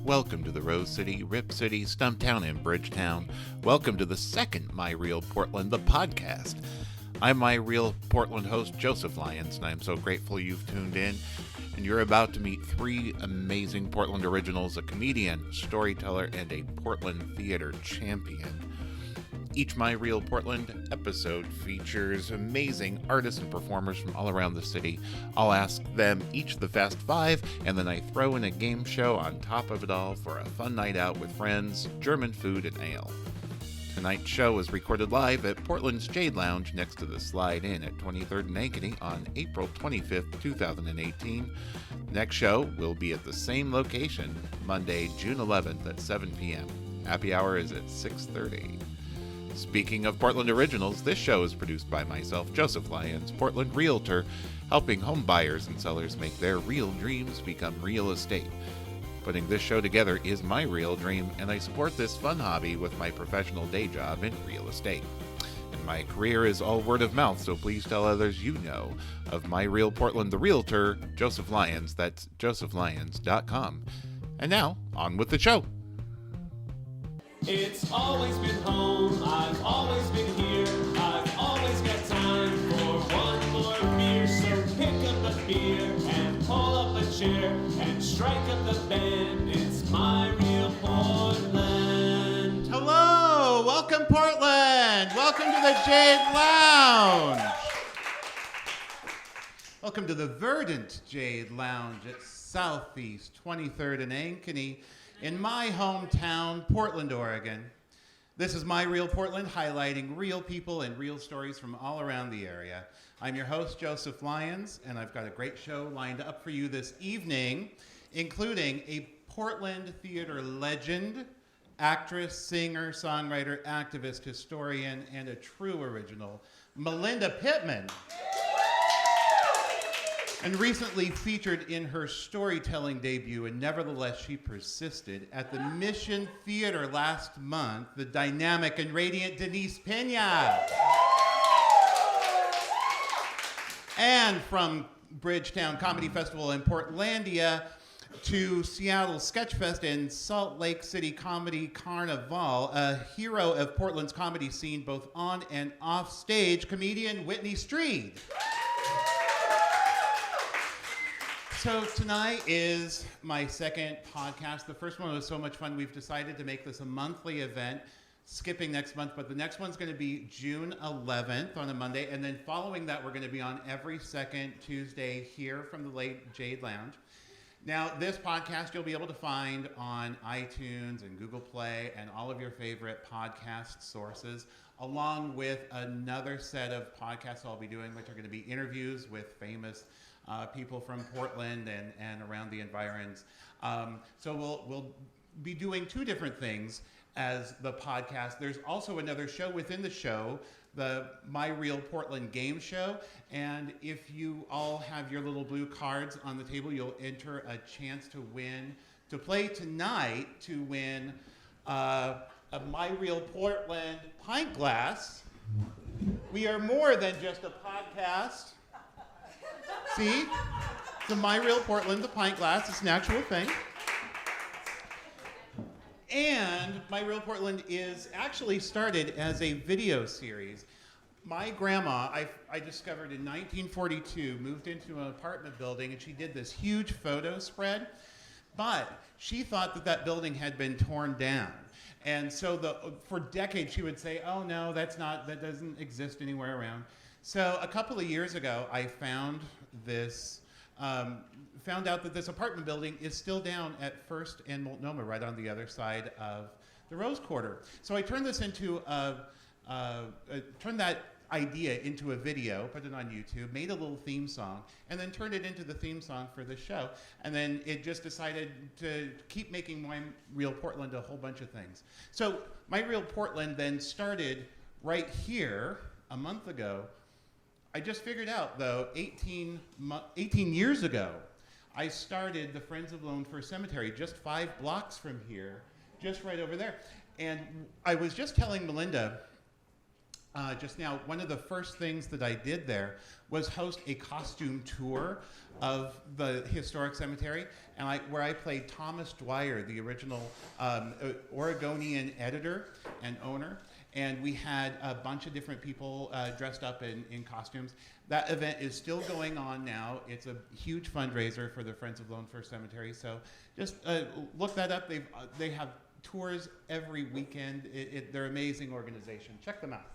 Welcome to the Rose City, Rip City, Stumptown, and Bridgetown. Welcome to the second My Real Portland, the podcast. I'm My Real Portland host, Joseph Lyons, and I'm so grateful you've tuned in. And you're about to meet three amazing Portland originals, a comedian, storyteller, and a Portland theater champion. Each My Real Portland episode features amazing artists and performers from all around the city. I'll ask them each the Fast Five, and then I throw in a game show on top of it all for a fun night out with friends, German food, and ale. Tonight's show is recorded live at Portland's Jade Lounge next to the Slide Inn at 23rd and Ankeny on April 25th, 2018. Next show will be at the same location, Monday, June 11th at 7 p.m. Happy hour is at 6:30. Speaking of Portland originals, this show is produced by myself, Joseph Lyons, Portland Realtor, helping home buyers and sellers make their real dreams become real estate. Putting this show together is my real dream, and I support this fun hobby with my professional day job in real estate. And my career is all word of mouth, so please tell others you know of My Real Portland, the Realtor, Joseph Lyons. That's josephlyons.com. And now, on with the show. It's always been home, I've always been here, I've always got time for one more beer. So pick up a beer and pull up a chair and strike up the band. It's My Real Portland. Hello, welcome Portland. Welcome to the Jade Lounge. Welcome to the verdant Jade Lounge at Southeast 23rd and Ankeny. In my hometown, Portland, Oregon. This is My Real Portland, highlighting real people and real stories from all around the area. I'm your host, Joseph Lyons, and I've got a great show lined up for you this evening, including a Portland theater legend, actress, singer, songwriter, activist, historian, and a true original, Melinda Pittman. And recently featured in her storytelling debut, and nevertheless she persisted, at the Mission Theater last month, the dynamic and radiant Denise Pena. And from Bridgetown Comedy Festival in Portlandia to Seattle Sketchfest and Salt Lake City Comedy Carnival, a hero of Portland's comedy scene both on and off stage, comedian Whitney Streed. So tonight is my second podcast. The first one was so much fun, we've decided to make this a monthly event, skipping next month, but the next one's going to be June 11th on a Monday, and then following that, we're going to be on every second Tuesday here from the late Jade Lounge. Now, this podcast you'll be able to find on iTunes and Google Play and all of your favorite podcast sources, along with another set of podcasts I'll be doing, which are going to be interviews with famous people from Portland and around the environs. So we'll be doing two different things as the podcast. There's also another show within the show, the My Real Portland game show. And if you all have your little blue cards on the table, you'll enter a chance to win, to play tonight, to win a My Real Portland pint glass. We are more than just a podcast. See? The My Real Portland, the pint glass, it's an actual thing. And My Real Portland is actually started as a video series. My grandma, I discovered in 1942, moved into an apartment building, and she did this huge photo spread, but she thought that building had been torn down. And so for decades she would say, oh no, that doesn't exist anywhere around. So a couple of years ago, I found out that this apartment building is still down at First and Multnomah, right on the other side of the Rose Quarter. So I turned this into turned that idea into a video, put it on YouTube, made a little theme song, and then turned it into the theme song for the show. And then it just decided to keep making My Real Portland a whole bunch of things. So My Real Portland then started right here a month ago. I just figured out, though, 18 years ago, I started the Friends of Lone Fir Cemetery just 5 blocks from here, just right over there. And I was just telling Melinda just now, one of the first things that I did there was host a costume tour of the historic cemetery, and where I played Thomas Dwyer, the original Oregonian editor and owner, and we had a bunch of different people dressed up in costumes. That event is still going on now. It's a huge fundraiser for the Friends of Lone Fir Cemetery, so just look that up. They have tours every weekend. They're an amazing organization. Check them out.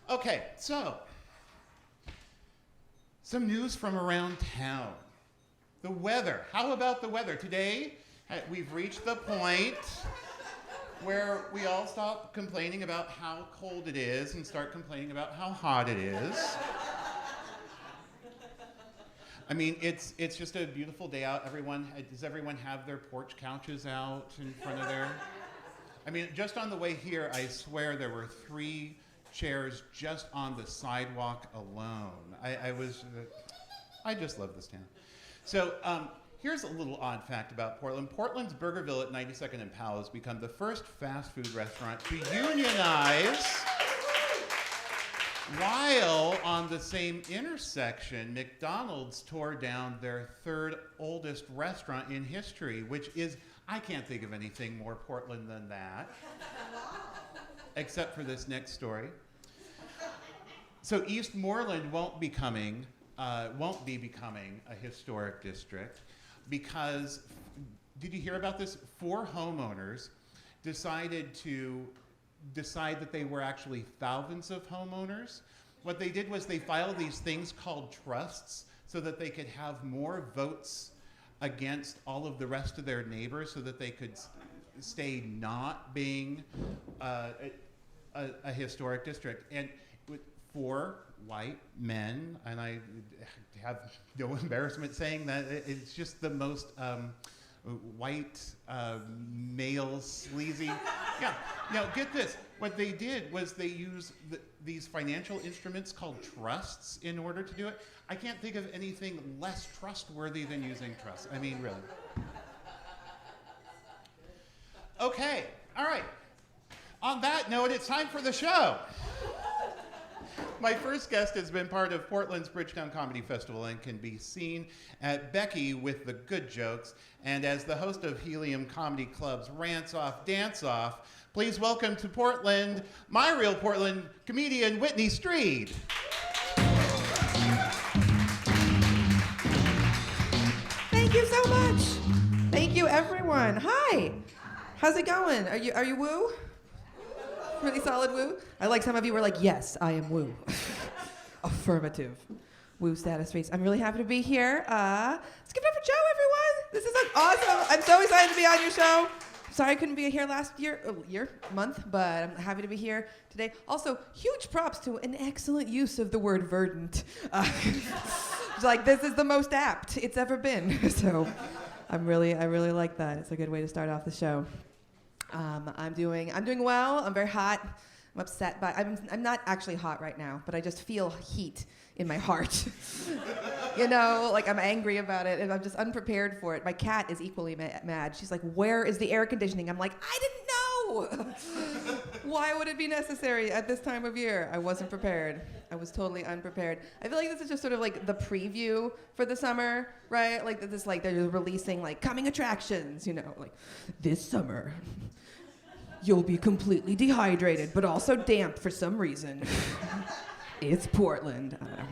Okay, so some news from around town. The weather. How about the weather? Today, we've reached the point where we all stop complaining about how cold it is and start complaining about how hot it is. I mean, it's just a beautiful day out. Does everyone have their porch couches out in front of their... I mean, just on the way here, I swear there were 3 chairs just on the sidewalk alone. I just love this town. So here's a little odd fact about Portland. Portland's Burgerville at 92nd and Powell has become the first fast food restaurant to unionize, while on the same intersection, McDonald's tore down their 3rd oldest restaurant in history, which is, I can't think of anything more Portland than that, except for this next story. So Eastmoreland won't be becoming a historic district because, did you hear about this? 4 homeowners decided that they were actually thousands of homeowners. What they did was they filed these things called trusts so that they could have more votes against all of the rest of their neighbors so that they could stay not being a historic district. And with 4 white men, and I have no embarrassment saying that it's just the most white male sleazy. Yeah. Now get this. What they did was they used these financial instruments called trusts in order to do it. I can't think of anything less trustworthy than using trusts. I mean, really. Okay. All right. On that note, it's time for the show. My first guest has been part of Portland's Bridgetown Comedy Festival and can be seen at Becky with the Good Jokes and as the host of Helium Comedy Club's Rants Off, Dance Off. Please welcome to Portland, my real Portland comedian, Whitney Streed. Thank you so much. Thank you, everyone. Hi. How's it going? Are you woo? Really solid woo? I like some of you were like, yes, I am woo. Affirmative. Woo status face. I'm really happy to be here. Let's give it up for Joe, everyone. This is awesome. I'm so excited to be on your show. Sorry I couldn't be here last month, but I'm happy to be here today. Also, huge props to an excellent use of the word verdant. It's like, this is the most apt it's ever been. So I really like that. It's a good way to start off the show. I'm doing well. I'm very hot. I'm upset, but I'm not actually hot right now, but I just feel heat in my heart. You know, like I'm angry about it, and I'm just unprepared for it. My cat is equally mad. She's like, "Where is the air conditioning?" I'm like, "I didn't know." Why would it be necessary at this time of year? I wasn't prepared. I was totally unprepared. I feel like this is just sort of like the preview for the summer, right? Like this, like they're releasing like coming attractions, you know, like this summer. You'll be completely dehydrated, but also damp for some reason. It's Portland. I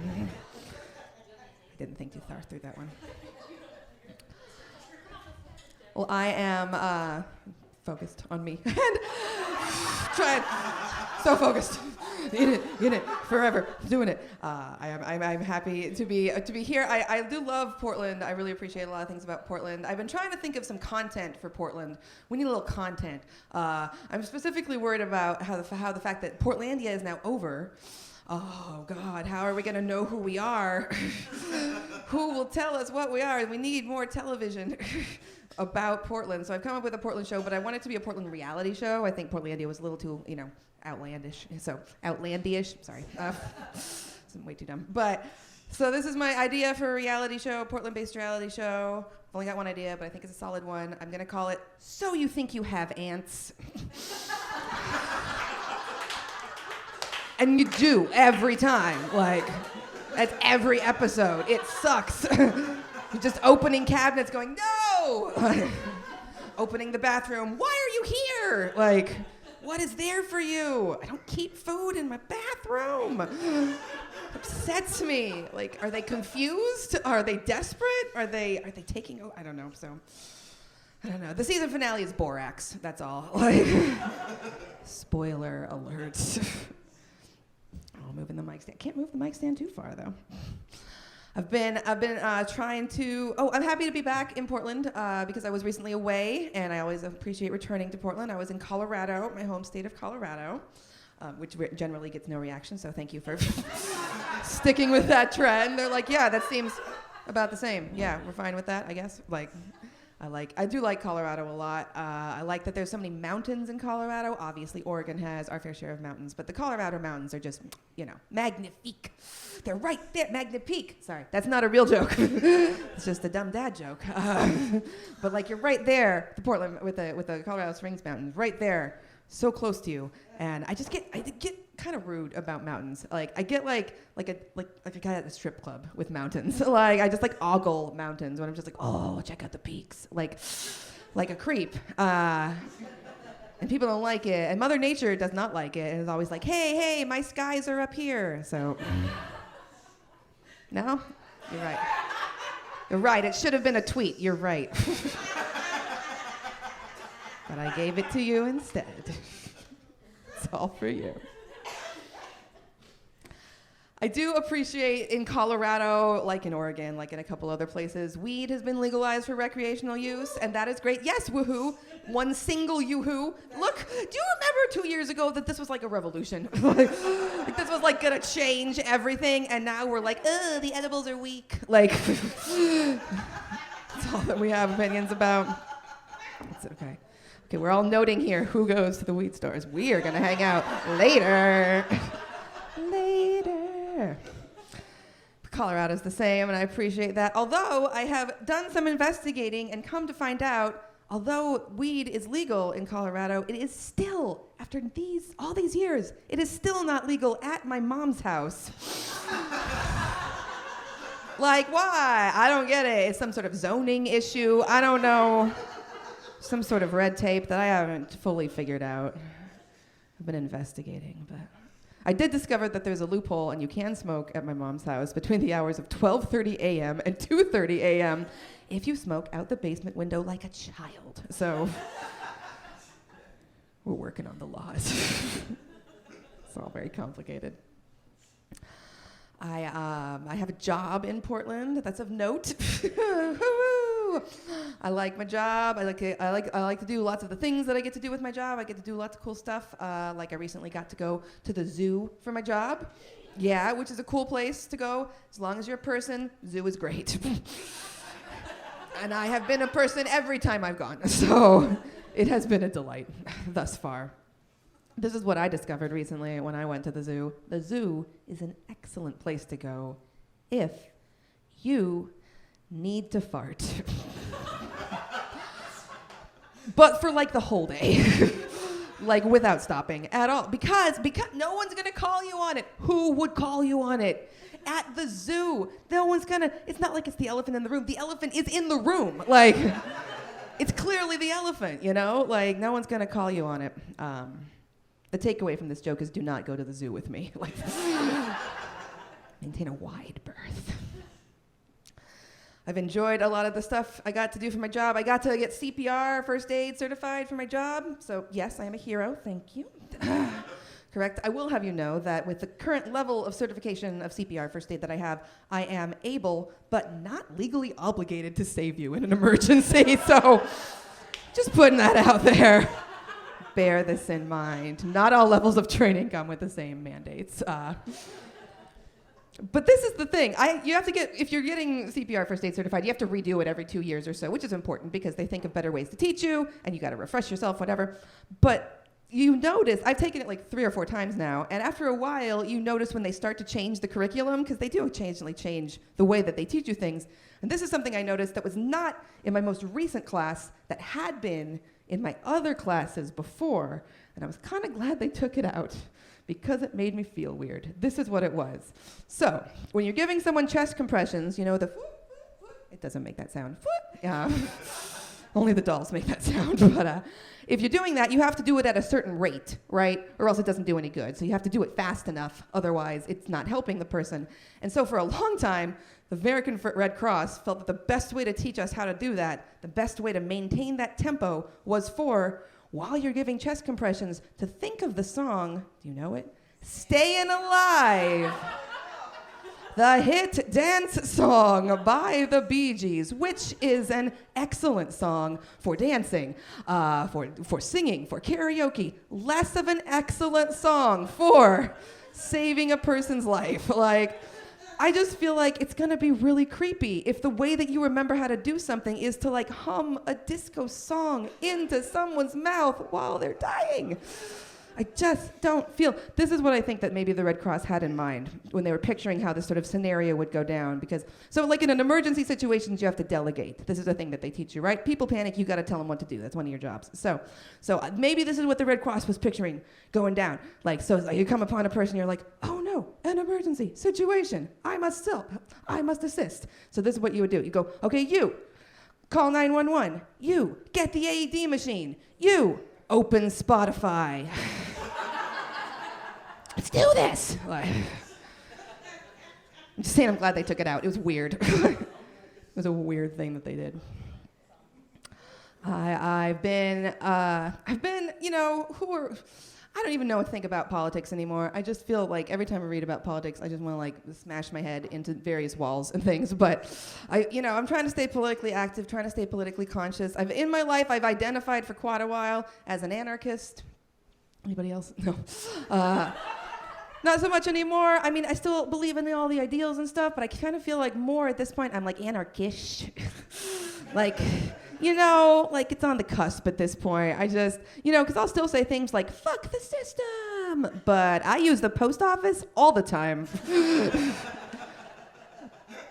didn't think too far through that one. Well, I am focused on me. And trying, so focused. In it, forever, doing it. I'm happy to be here. I do love Portland. I really appreciate a lot of things about Portland. I've been trying to think of some content for Portland. We need a little content. I'm specifically worried about how the fact that Portlandia is now over. Oh God, how are we gonna know who we are? Who will tell us what we are? We need more television about Portland. So I've come up with a Portland show, but I want it to be a Portland reality show. I think Portlandia was a little too, outlandish. So outlandish. Sorry, I'm way too dumb. But so this is my idea for a reality show, Portland-based reality show. I've only got one idea, but I think it's a solid one. I'm gonna call it "So You Think You Have Ants." And you do every time. Like, that's every episode. It sucks. You're just opening cabinets going, no! Like, opening the bathroom, why are you here? Like, what is there for you? I don't keep food in my bathroom. It upsets me. Like, are they confused? Are they desperate? Are they taking over? I don't know, so. I don't know. The season finale is borax, that's all. Like, spoiler alert. Oh, moving the mic stand. Can't move the mic stand too far, though. I've been trying to. Oh, I'm happy to be back in Portland because I was recently away, and I always appreciate returning to Portland. I was in Colorado, my home state of Colorado, which generally gets no reaction. So thank you for sticking with that trend. They're like, yeah, that seems about the same. Yeah, we're fine with that, I guess. Like, I do like Colorado a lot. I like that there's so many mountains in Colorado. Obviously, Oregon has our fair share of mountains, but the Colorado mountains are just, magnifique. They're right there, magnifique. Sorry, that's not a real joke. It's just a dumb dad joke. But like, you're right there, the Portland with the Colorado Springs mountains, right there, so close to you. And I get kind of rude about mountains. Like, I get like a guy at the strip club with mountains. Like, I just like ogle mountains when I'm just like, oh, check out the peaks. Like a creep. And people don't like it. And Mother Nature does not like it. And is always like, hey, my skies are up here. So, no? You're right. You're right. It should have been a tweet. You're right. But I gave it to you instead. It's all for you. I do appreciate in Colorado, like in Oregon, like in a couple other places, weed has been legalized for recreational use, and that is great. Yes, woohoo. One single yoo-hoo. Look, do you remember 2 years ago that this was like a revolution? like this was like gonna change everything, and now we're like, the edibles are weak. Like, that's all that we have opinions about. It's okay. Okay, we're all noting here who goes to the weed stores. We are gonna hang out later. Colorado's the same, and I appreciate that. Although I have done some investigating and come to find out, although weed is legal in Colorado, it is still, after all these years, it is still not legal at my mom's house. Like, why? I don't get it. It's some sort of zoning issue. I don't know. Some sort of red tape that I haven't fully figured out. I've been investigating, but I did discover that there's a loophole and you can smoke at my mom's house between the hours of 12:30 a.m. and 2:30 a.m. if you smoke out the basement window like a child. So we're working on the laws. It's all very complicated. I have a job in Portland that's of note. I like my job. I like to do lots of the things that I get to do with my job. I get to do lots of cool stuff. Like I recently got to go to the zoo for my job. Yeah, which is a cool place to go. As long as you're a person, zoo is great. And I have been a person every time I've gone. So it has been a delight thus far. This is what I discovered recently when I went to the zoo. The zoo is an excellent place to go if you need to fart. But for like the whole day. Like without stopping at all. Because no one's gonna call you on it. Who would call you on it? At the zoo. No one's gonna, it's not like it's the elephant in the room. The elephant is in the room. Like, it's clearly the elephant, you know? Like, no one's gonna call you on it. The takeaway from this joke is do not go to the zoo with me. Like, maintain a wide berth. I've enjoyed a lot of the stuff I got to do for my job. I got to get CPR, first aid certified for my job. So yes, I am a hero, thank you. Correct. I will have you know that with the current level of certification of CPR first aid that I have, I am able, but not legally obligated to save you in an emergency. So just putting that out there. Bear this in mind. Not all levels of training come with the same mandates. But this is the thing. You have to get, if you're getting CPR first aid certified, you have to redo it every 2 years or so, which is important because they think of better ways to teach you, and you got to refresh yourself, whatever. But you notice, I've taken it like 3 or 4 times now, and after a while, you notice when they start to change the curriculum, because they do occasionally change the way that they teach you things. And this is something I noticed that was not in my most recent class, that had been in my other classes before, and I was kind of glad they took it out, because it made me feel weird. This is what it was. So, when you're giving someone chest compressions, you know the it doesn't make that sound. Only the dolls make that sound, but if you're doing that, you have to do it at a certain rate, right? Or else it doesn't do any good. So you have to do it fast enough, otherwise it's not helping the person. And so for a long time, the American Red Cross felt that the best way to teach us how to do that, the best way to maintain that tempo was for, while you're giving chest compressions, to think of the song, do you know it? Stayin' Alive. The hit dance song by the Bee Gees, which is an excellent song for dancing, for singing, for karaoke. Less of an excellent song for saving a person's life. Like, I just feel like it's gonna be really creepy if the way that you remember how to do something is to like hum a disco song into someone's mouth while they're dying. I just don't feel, this is what I think that maybe the Red Cross had in mind when they were picturing how this sort of scenario would go down. Because, so like in an emergency situations, you have to delegate. This is a thing that they teach you, right? People panic, you gotta tell them what to do. That's one of your jobs. So maybe this is what the Red Cross was picturing going down. Like, so you come upon a person, you're like, oh no, an emergency situation. I must help, I must assist. So this is what you would do. You go, okay, you, call 911. You, get the AED machine. You, open Spotify. Let's do this. I'm just saying I'm glad they took it out. It was weird. It was a weird thing that they did. I've been, you know, I don't even know what to think about politics anymore. I just feel like every time I read about politics, I just want to like smash my head into various walls and things. But I'm trying to stay politically active, trying to stay politically conscious. In my life, I've identified for quite a while as an anarchist. Anybody else? No. Not so much anymore. I mean, I still believe in all the ideals and stuff, but I kind of feel like more at this point, I'm like anarchish. Like, like it's on the cusp at this point. I just, because I'll still say things like, fuck the system, but I use the post office all the time.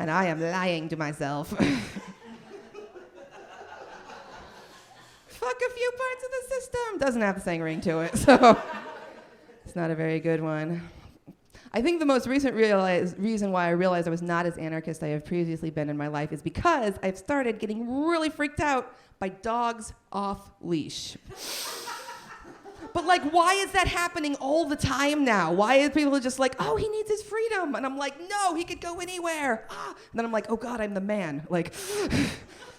And I am lying to myself. Fuck a few parts of the system. Doesn't have the same ring to it, so it's not a very good one. I think the most recent reason why I realized I was not as anarchist I have previously been in my life is because I've started getting really freaked out by dogs off leash. But like, why is that happening all the time now? Why are people just like, oh, he needs his freedom? And I'm like, no, he could go anywhere. Ah. And then I'm like, oh God, I'm the man. Like,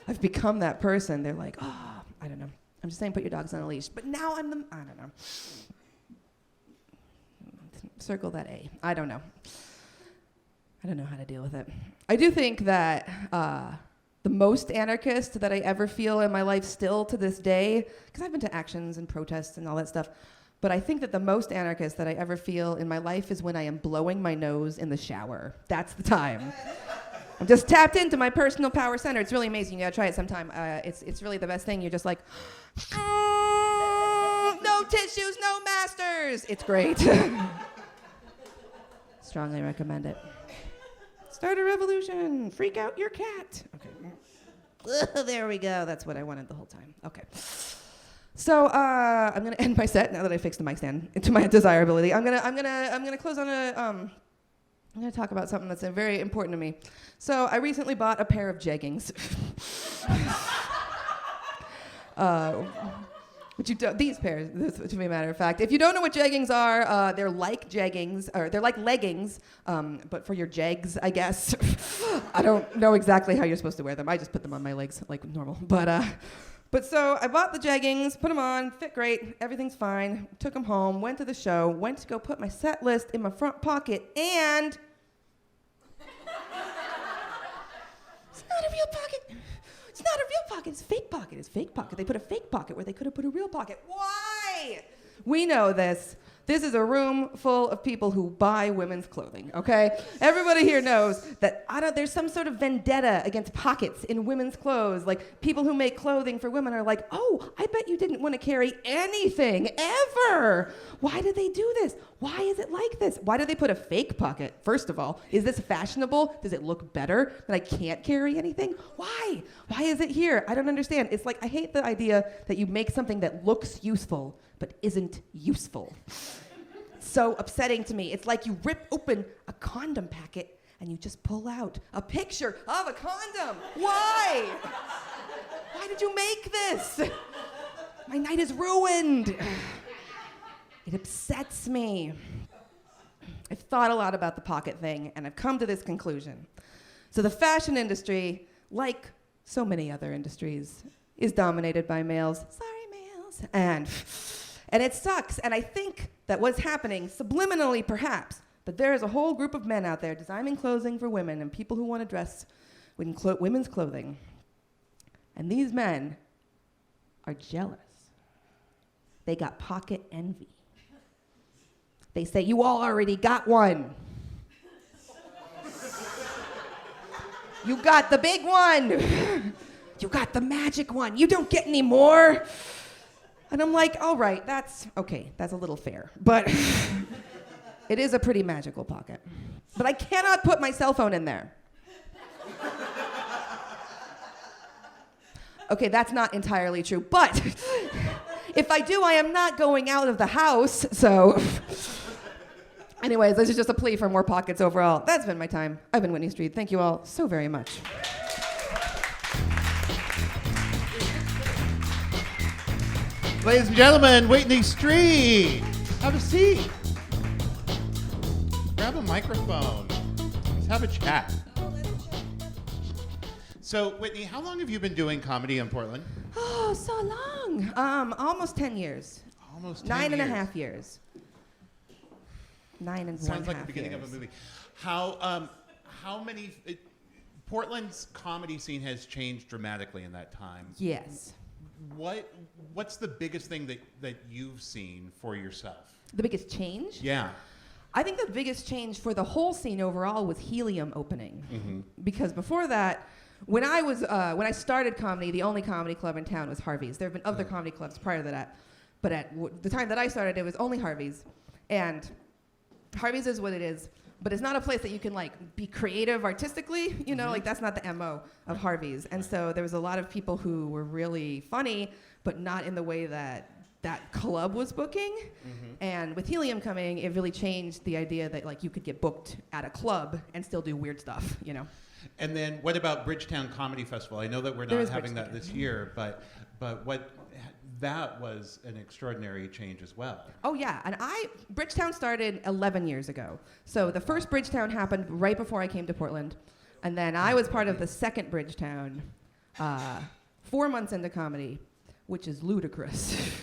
I've become that person. They're like, oh, I don't know. I'm just saying put your dogs on a leash. But now I don't know. Circle that A. I don't know. I don't know how to deal with it. I do think that the most anarchist that I ever feel in my life still to this day, because I've been to actions and protests and all that stuff, but I think that the most anarchist that I ever feel in my life is when I am blowing my nose in the shower. That's the time. I'm just tapped into my personal power center. It's really amazing. You gotta try it sometime. It's really the best thing. You're just like, no tissues, no masters. It's great. Strongly recommend it. Start a revolution. Freak out your cat. Okay. There we go. That's what I wanted the whole time. Okay. So I'm gonna end my set now that I fixed the mic stand to my desirability. I'm gonna close on I'm gonna talk about something that's very important to me. So I recently bought a pair of jeggings. These pairs, to be a matter of fact. If you don't know what jeggings are, they're like jeggings, or they're like leggings, but for your jegs, I guess. I don't know exactly how you're supposed to wear them. I just put them on my legs like normal. But so I bought the jeggings, put them on, fit great, everything's fine. Took them home, went to the show, went to go put my set list in my front pocket, and it's not a real pocket. It's not a real pocket, it's a fake pocket. It's a fake pocket. They put a fake pocket where they could have put a real pocket. Why? We know this. This is a room full of people who buy women's clothing, okay? Everybody here knows that there's some sort of vendetta against pockets in women's clothes. Like, people who make clothing for women are like, oh, I bet you didn't want to carry anything, ever. Why did they do this? Why is it like this? Why do they put a fake pocket, first of all? Is this fashionable? Does it look better that I can't carry anything? Why? Why is it here? I don't understand. It's like, I hate the idea that you make something that looks useful but isn't useful. So upsetting to me. It's like you rip open a condom packet and you just pull out a picture of a condom. Why? Why did you make this? My night is ruined. It upsets me. I've thought a lot about the pocket thing, and I've come to this conclusion. So the fashion industry, like so many other industries, is dominated by males. Sorry, males. And it sucks. And I think that what's happening, subliminally perhaps, but there is a whole group of men out there designing clothing for women and people who want to dress in women's clothing. And these men are jealous. They got pocket envy. They say, you all already got one. You got the big one. You got the magic one. You don't get any more. And I'm like, all right, that's a little fair. But it is a pretty magical pocket. But I cannot put my cell phone in there. Okay, that's not entirely true. But if I do, I am not going out of the house. So anyways, this is just a plea for more pockets overall. That's been my time. I've been Whitney Streed. Thank you all so very much. Ladies and gentlemen, Whitney Streed. Have a seat. Grab a microphone. Let's have a chat. So, Whitney, how long have you been doing comedy in Portland? Oh, so long. Almost 10 years. Almost 10 years. 9.5 years. 9 and Sounds 1.5 like the beginning years. of a movie. How many... Portland's comedy scene has changed dramatically in that time. Yes. What's the biggest thing that you've seen for yourself? The biggest change? Yeah. I think the biggest change for the whole scene overall was Helium opening. Mm-hmm. Because before that, when I started comedy, the only comedy club in town was Harvey's. There have been other comedy clubs prior to that, but at the time that I started, it was only Harvey's. And Harvey's is what it is, but it's not a place that you can like be creative artistically, you know, like that's not the MO of Harvey's. And so there was a lot of people who were really funny, but not in the way that that club was booking. Mm-hmm. And with Helium coming, it really changed the idea that like you could get booked at a club and still do weird stuff, you know. And then what about Bridgetown Comedy Festival? I know that we're not having that this year, but that was an extraordinary change as well. Oh yeah, and Bridgetown started 11 years ago. So the first Bridgetown happened right before I came to Portland, and then I was part of the second Bridgetown 4 months into comedy, which is ludicrous.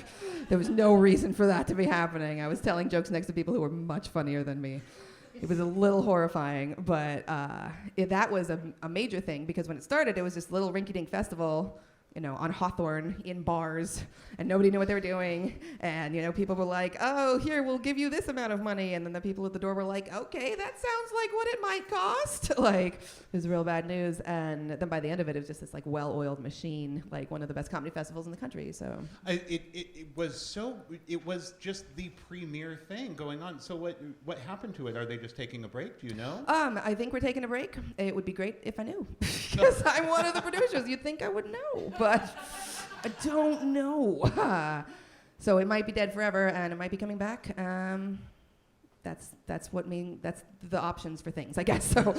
There was no reason for that to be happening. I was telling jokes next to people who were much funnier than me. It was a little horrifying, but that was a major thing because when it started, it was this little rinky-dink festival, you know, on Hawthorne in bars, and nobody knew what they were doing. And, you know, people were like, oh, here, we'll give you this amount of money. And then the people at the door were like, okay, that sounds like what it might cost. Like, it was real bad news. And then by the end of it, it was just this, like, well-oiled machine, like one of the best comedy festivals in the country, so. It was just the premier thing going on. So what happened to it? Are they just taking a break? Do you know? I think we're taking a break. It would be great if I knew, because I'm one of the producers. You'd think I would know, but I don't know. So it might be dead forever, and it might be coming back. That's the options for things, I guess. So.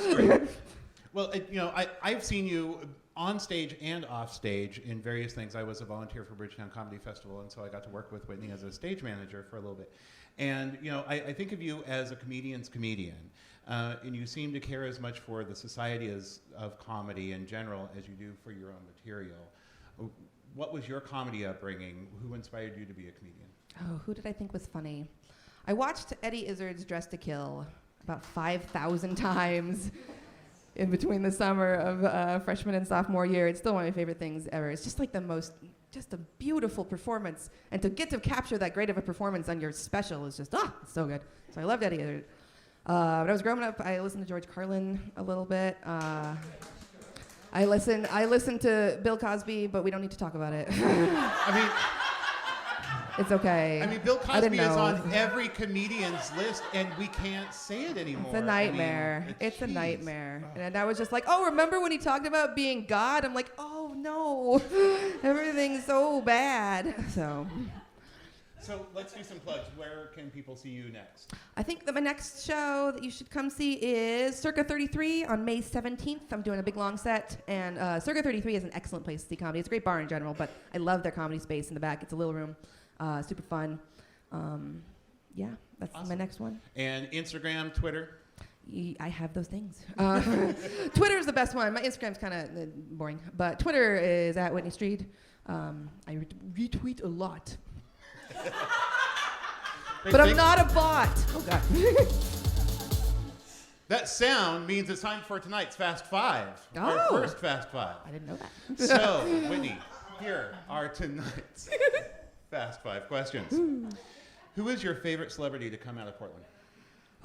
Well, you know, I've seen you on stage and off stage in various things. I was a volunteer for Bridgetown Comedy Festival, and so I got to work with Whitney as a stage manager for a little bit. And, you know, I think of you as a comedian's comedian, and you seem to care as much for the society of comedy in general as you do for your own material. What was your comedy upbringing? Who inspired you to be a comedian? Oh, who did I think was funny? I watched Eddie Izzard's Dressed to Kill about 5,000 times in between the summer of freshman and sophomore year. It's still one of my favorite things ever. It's just like the most just a beautiful performance. And to get to capture that great of a performance on your special is just, it's so good. So I loved Eddie Izzard. When I was growing up, I listened to George Carlin a little bit. I listened to Bill Cosby, but we don't need to talk about it. I mean, it's okay. I mean, Bill Cosby is on every comedian's list, and we can't say it anymore. It's a nightmare. I mean, it's a nightmare. And I was just like, oh, remember when he talked about being God? I'm like, oh, no. Everything's so bad. So let's do some plugs. Where can people see you next? I think that my next show that you should come see is Circa 33 on May 17th. I'm doing a big long set, and Circa 33 is an excellent place to see comedy. It's a great bar in general, but I love their comedy space in the back. It's a little room, super fun. Yeah, that's awesome. My next one. And Instagram, Twitter? I have those things. Twitter is the best one. My Instagram's kind of boring, but Twitter is at Whitney Streed. I retweet a lot. But I'm not a bot. Oh, God. That sound means it's time for tonight's Fast Five. Oh. Our first Fast Five. I didn't know that. So, Whitney, here are tonight's Fast Five questions. Who is your favorite celebrity to come out of Portland?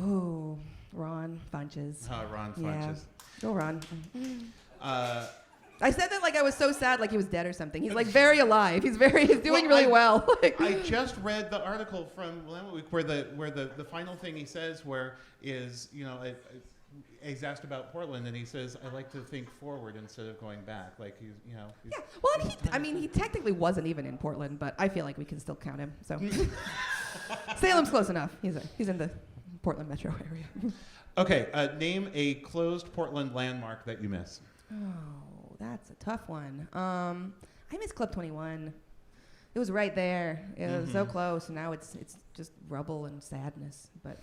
Oh, Ron Funches. Ron Funches. Yeah. Go Ron. I said that like I was so sad, like he was dead or something. He's like very alive. He's doing really well. I just read the article from Willamette Week where the final thing he says is he's asked about Portland and he says, I like to think forward instead of going back. Like he's yeah. Well, he technically wasn't even in Portland, but I feel like we can still count him. So Salem's close enough. He's in the Portland metro area. Okay, name a closed Portland landmark that you miss. Oh, that's a tough one. I miss Club 21. It was right there. It was so close, and now it's just rubble and sadness. But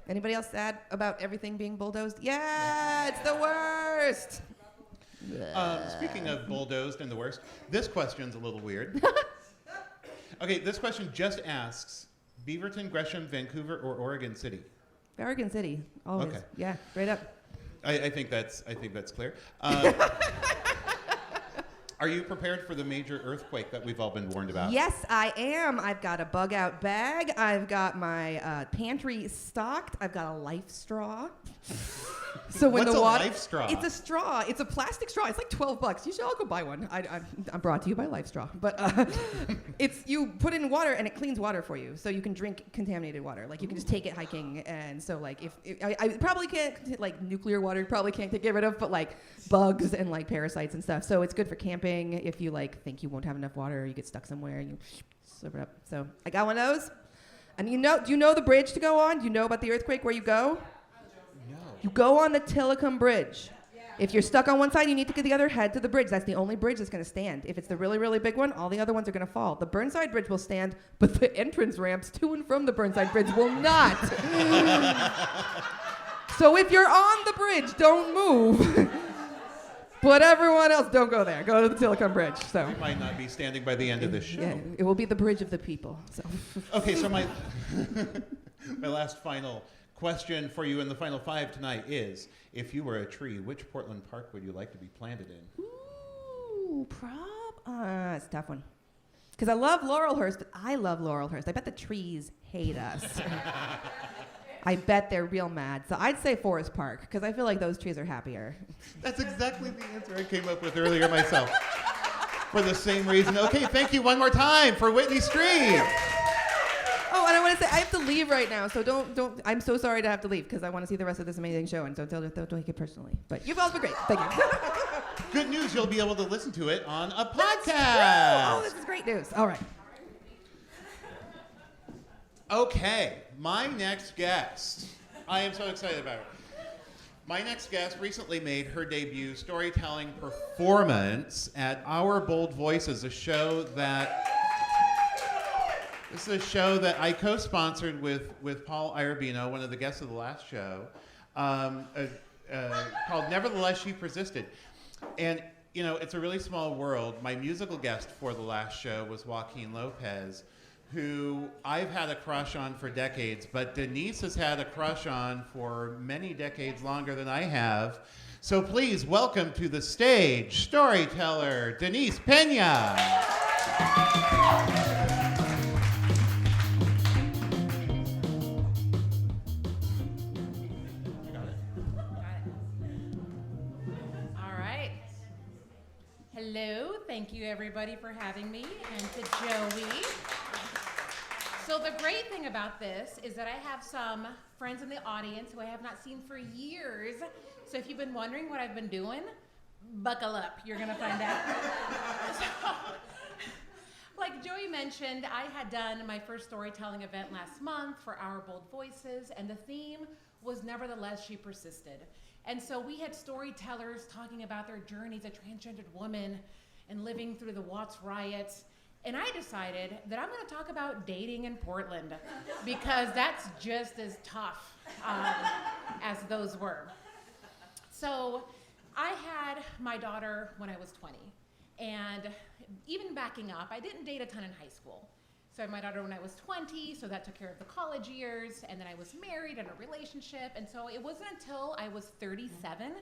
anybody else sad about everything being bulldozed? Yeah, it's the worst. Speaking of bulldozed and the worst, this question's a little weird. Okay, this question just asks, Beaverton, Gresham, Vancouver, or Oregon City? Oregon City, always. Okay. Yeah, straight up. I think that's clear. Are you prepared for the major earthquake that we've all been warned about? Yes, I am. I've got a bug-out bag. I've got my pantry stocked. I've got a life straw. So when What's the water, a life straw? It's a straw. It's a plastic straw. It's like $12. You should all go buy one. I'm brought to you by Life Straw. But you put it in water and it cleans water for you, so you can drink contaminated water. Like you can just take it hiking, and so like I probably can't like nuclear water. Probably can't get rid of, but like bugs and like parasites and stuff. So it's good for camping if you like think you won't have enough water, or you get stuck somewhere and you slip it up. So I got one of those. And do you know the bridge to go on? Do you know about the earthquake where you go? No. You go on the Tillicum Bridge. If you're stuck on one side, you need to get the other head to the bridge. That's the only bridge that's going to stand. If it's the really, really big one, all the other ones are going to fall. The Burnside Bridge will stand, but the entrance ramps to and from the Burnside Bridge will not. So if you're on the bridge, don't move. But everyone else, don't go there. Go to the Tillicum Bridge. So We might not be standing by the end of this show. yeah, it will be the bridge of the people. So. Okay, so my last final question for you in the final five tonight is, if you were a tree, which Portland park would you like to be planted in? Ooh, it's a tough one. Because I love Laurelhurst, but I love Laurelhurst. I bet the trees hate us. I bet they're real mad. So I'd say Forest Park, because I feel like those trees are happier. That's exactly the answer I came up with earlier myself. For the same reason. Okay, thank you one more time for Whitney Streed. Oh, and I want to say I have to leave right now, so don't. I'm so sorry to have to leave because I want to see the rest of this amazing show, and so don't take it personally. But you've all been great. Thank you. Good news, you'll be able to listen to it on a podcast. Oh, this is great news. All right. Okay, my next guest. I am so excited about her. My next guest recently made her debut storytelling performance at Our Bold Voices, a show that I co-sponsored with Paul Iarbino, one of the guests of the last show, called Nevertheless She Persisted. And, it's a really small world. My musical guest for the last show was Joaquin Lopez, who I've had a crush on for decades, but Denise has had a crush on for many decades longer than I have. So please welcome to the stage, storyteller Denise Pena. Hello, thank you everybody for having me, and to Joey. So the great thing about this is that I have some friends in the audience who I have not seen for years. So if you've been wondering what I've been doing, buckle up, you're gonna find out. So, like Joey mentioned, I had done my first storytelling event last month for Our Bold Voices, and the theme was Nevertheless, She Persisted. And so we had storytellers talking about their journeys as transgendered women and living through the Watts riots. And I decided that I'm gonna talk about dating in Portland because that's just as tough as those were. So I had my daughter when I was 20. And even backing up, I didn't date a ton in high school. So I had my daughter when I was 20, so that took care of the college years, and then I was married in a relationship, and so it wasn't until I was 37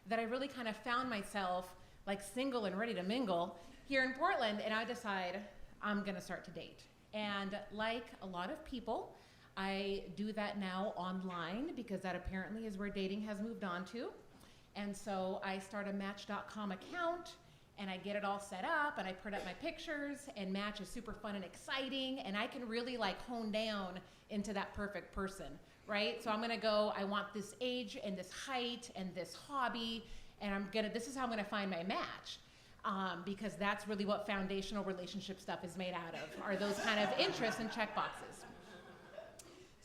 that I really kind of found myself like single and ready to mingle here in Portland, and I decided I'm gonna start to date. And like a lot of people, I do that now online because that apparently is where dating has moved on to. And so I start a Match.com account, and I get it all set up, and I put up my pictures, and Match is super fun and exciting, and I can really like hone down into that perfect person, right? So I'm gonna go, I want this age and this height and this hobby, and this is how I'm gonna find my match. Because that's really what foundational relationship stuff is made out of, are those kind of interests and checkboxes.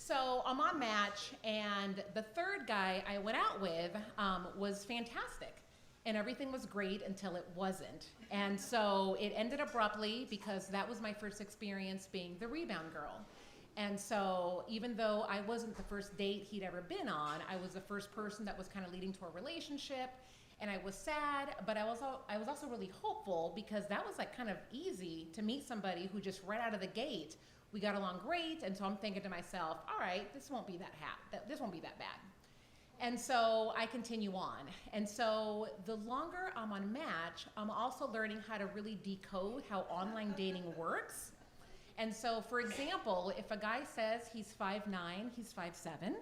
So I'm on Match, and the third guy I went out with was fantastic. And everything was great until it wasn't. And so it ended abruptly because that was my first experience being the rebound girl. And so even though I wasn't the first date he'd ever been on, I was the first person that was kind of leading to a relationship. And I was sad, but I was also really hopeful because that was like kind of easy to meet somebody who just right out of the gate, we got along great. And so I'm thinking to myself, all right, this won't be this won't be that bad. And so I continue on. And so the longer I'm on Match, I'm also learning how to really decode how online dating works. And so, for example, if a guy says he's 5'9", he's 5'7".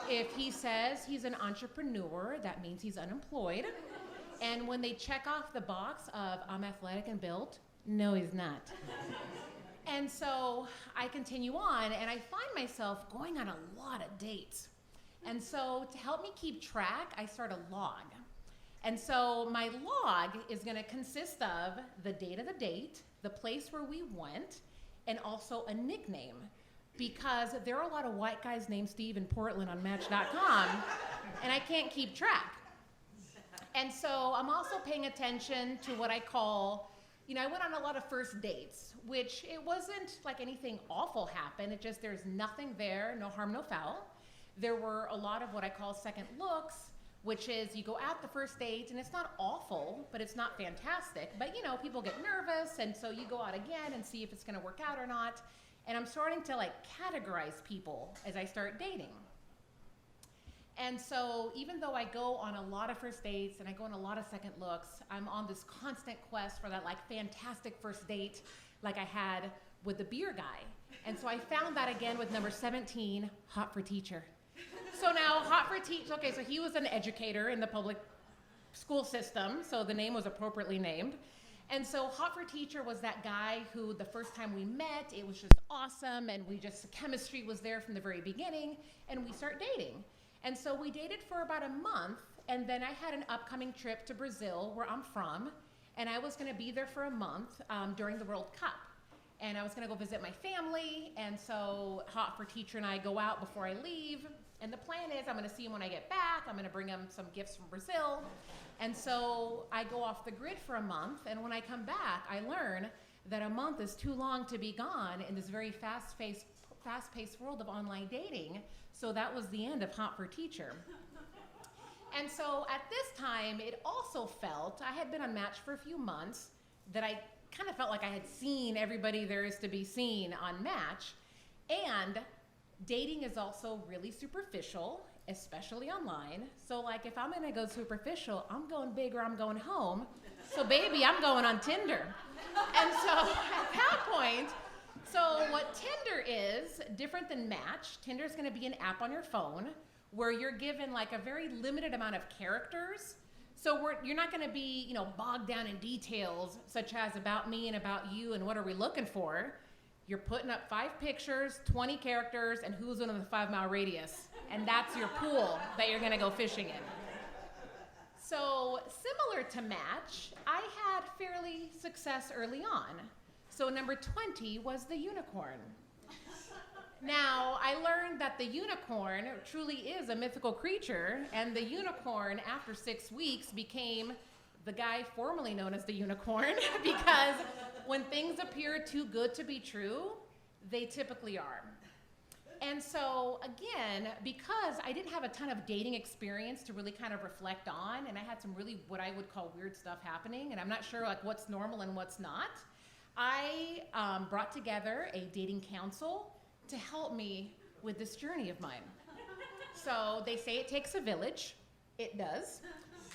If he says he's an entrepreneur, that means he's unemployed. And when they check off the box of I'm athletic and built, no, he's not. And so I continue on, and I find myself going on a lot of dates. And so to help me keep track, I start a log. And so my log is gonna consist of the date of the date, the place where we went, and also a nickname. Because there are a lot of white guys named Steve in Portland on Match.com, and I can't keep track. And so I'm also paying attention to what I call, I went on a lot of first dates, which it wasn't like anything awful happened, it just there's nothing there, no harm, no foul. There were a lot of what I call second looks, which is you go out the first date and it's not awful, but it's not fantastic. But people get nervous, and so you go out again and see if it's gonna work out or not. And I'm starting to like categorize people as I start dating. And so even though I go on a lot of first dates and I go on a lot of second looks, I'm on this constant quest for that like fantastic first date like I had with the beer guy. And so I found that again with number 17, Hot for Teacher. So now, Hot for Teacher, okay, so he was an educator in the public school system, so the name was appropriately named. And so Hot for Teacher was that guy who the first time we met, it was just awesome, and the chemistry was there from the very beginning, and we start dating. And so we dated for about a month, and then I had an upcoming trip to Brazil, where I'm from, and I was gonna be there for a month during the World Cup. And I was gonna go visit my family, and so Hot for Teacher and I go out before I leave, and the plan is I'm gonna see him when I get back, I'm gonna bring him some gifts from Brazil, and so I go off the grid for a month, and when I come back, I learn that a month is too long to be gone in this very fast-paced world of online dating, so that was the end of Hot for Teacher. And so at this time, it also felt, I had been on Match for a few months, that I kind of felt like I had seen everybody there is to be seen on Match, and dating is also really superficial, especially online. So like if I'm gonna go superficial, I'm going big or I'm going home. So baby, I'm going on Tinder. And so at that point, so what Tinder is, different than Match, Tinder is gonna be an app on your phone where you're given like a very limited amount of characters. So you're not gonna be, bogged down in details such as about me and about you and what are we looking for. You're putting up 5 pictures, 20 characters, and who's within the 5-mile radius. And that's your pool that you're gonna go fishing in. So similar to Match, I had fairly success early on. So number 20 was the unicorn. Now, I learned that the unicorn truly is a mythical creature, and the unicorn, after 6 weeks, became the guy formerly known as the unicorn, because when things appear too good to be true, they typically are. And so, again, because I didn't have a ton of dating experience to really kind of reflect on, and I had some really what I would call weird stuff happening, and I'm not sure like what's normal and what's not, I brought together a dating counsel to help me with this journey of mine. So they say it takes a village. It does.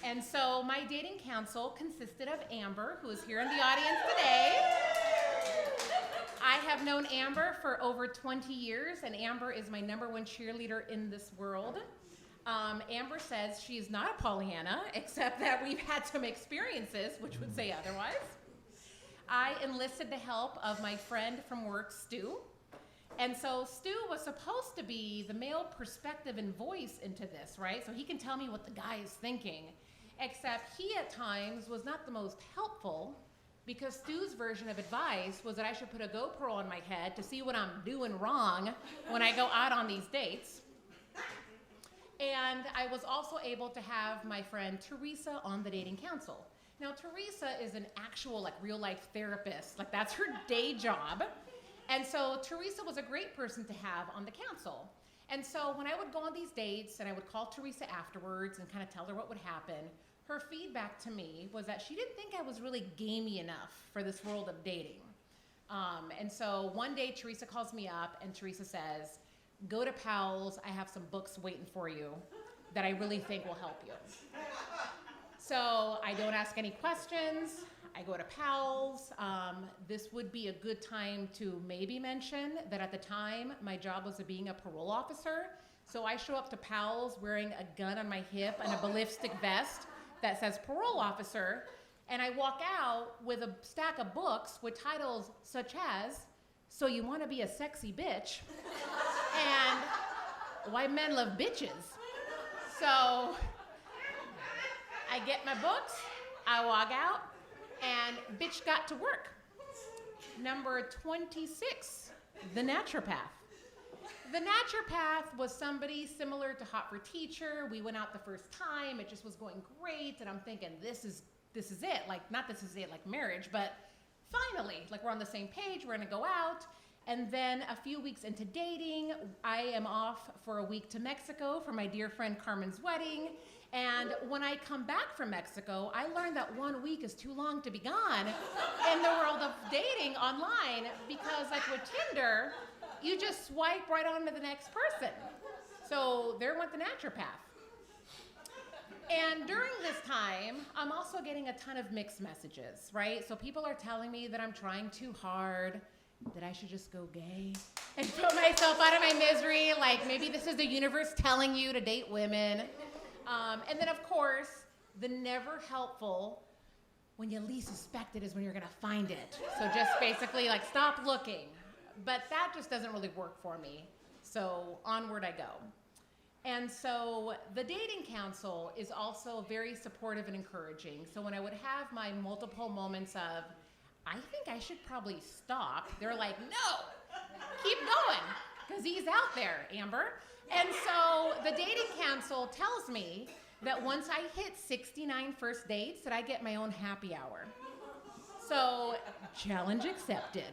And so my dating counsel consisted of Amber, who is here in the audience today. I have known Amber for over 20 years, and Amber is my #1 cheerleader in this world. Amber says she is not a Pollyanna, except that we've had some experiences, which would say otherwise. I enlisted the help of my friend from work, Stu. And so Stu was supposed to be the male perspective and voice into this, right? So he can tell me what the guy is thinking, except he at times was not the most helpful, because Stu's version of advice was that I should put a GoPro on my head to see what I'm doing wrong when I go out on these dates. And I was also able to have my friend Teresa on the dating council. Now, Teresa is an actual real life therapist. That's her day job. And so Teresa was a great person to have on the council. And so when I would go on these dates and I would call Teresa afterwards and kind of tell her what would happen, her feedback to me was that she didn't think I was really gamey enough for this world of dating. And so one day Teresa calls me up and Teresa says, "Go to Powell's, I have some books waiting for you that I really think will help you." So I don't ask any questions. I go to Powell's. This would be a good time to maybe mention that at the time, my job was being a parole officer. So I show up to Powell's wearing a gun on my hip and a ballistic vest that says parole officer. And I walk out with a stack of books with titles such as, "So You Want to Be a Sexy Bitch," and "Why Men Love Bitches." So I get my books, I walk out, and bitch got to work. Number 26, the naturopath. The naturopath was somebody similar to Hot for Teacher. We went out the first time, it just was going great, and I'm thinking, this is it. Not this is it like marriage, but finally, we're on the same page, we're gonna go out. And then a few weeks into dating, I am off for a week to Mexico for my dear friend Carmen's wedding. And when I come back from Mexico, I learned that 1 week is too long to be gone in the world of dating online, because with Tinder, you just swipe right on to the next person. So there went the naturopath. And during this time, I'm also getting a ton of mixed messages, right? So people are telling me that I'm trying too hard, that I should just go gay and put myself out of my misery. Maybe this is the universe telling you to date women. And then, of course, the never helpful, when you least suspect it is when you're going to find it. So just basically, stop looking. But that just doesn't really work for me. So onward I go. And so the dating council is also very supportive and encouraging. So when I would have my multiple moments of, I think I should probably stop, they're like, "No, keep going, because he's out there, Amber." And so the dating council tells me that once I hit 69 first dates, that I get my own happy hour. So challenge accepted.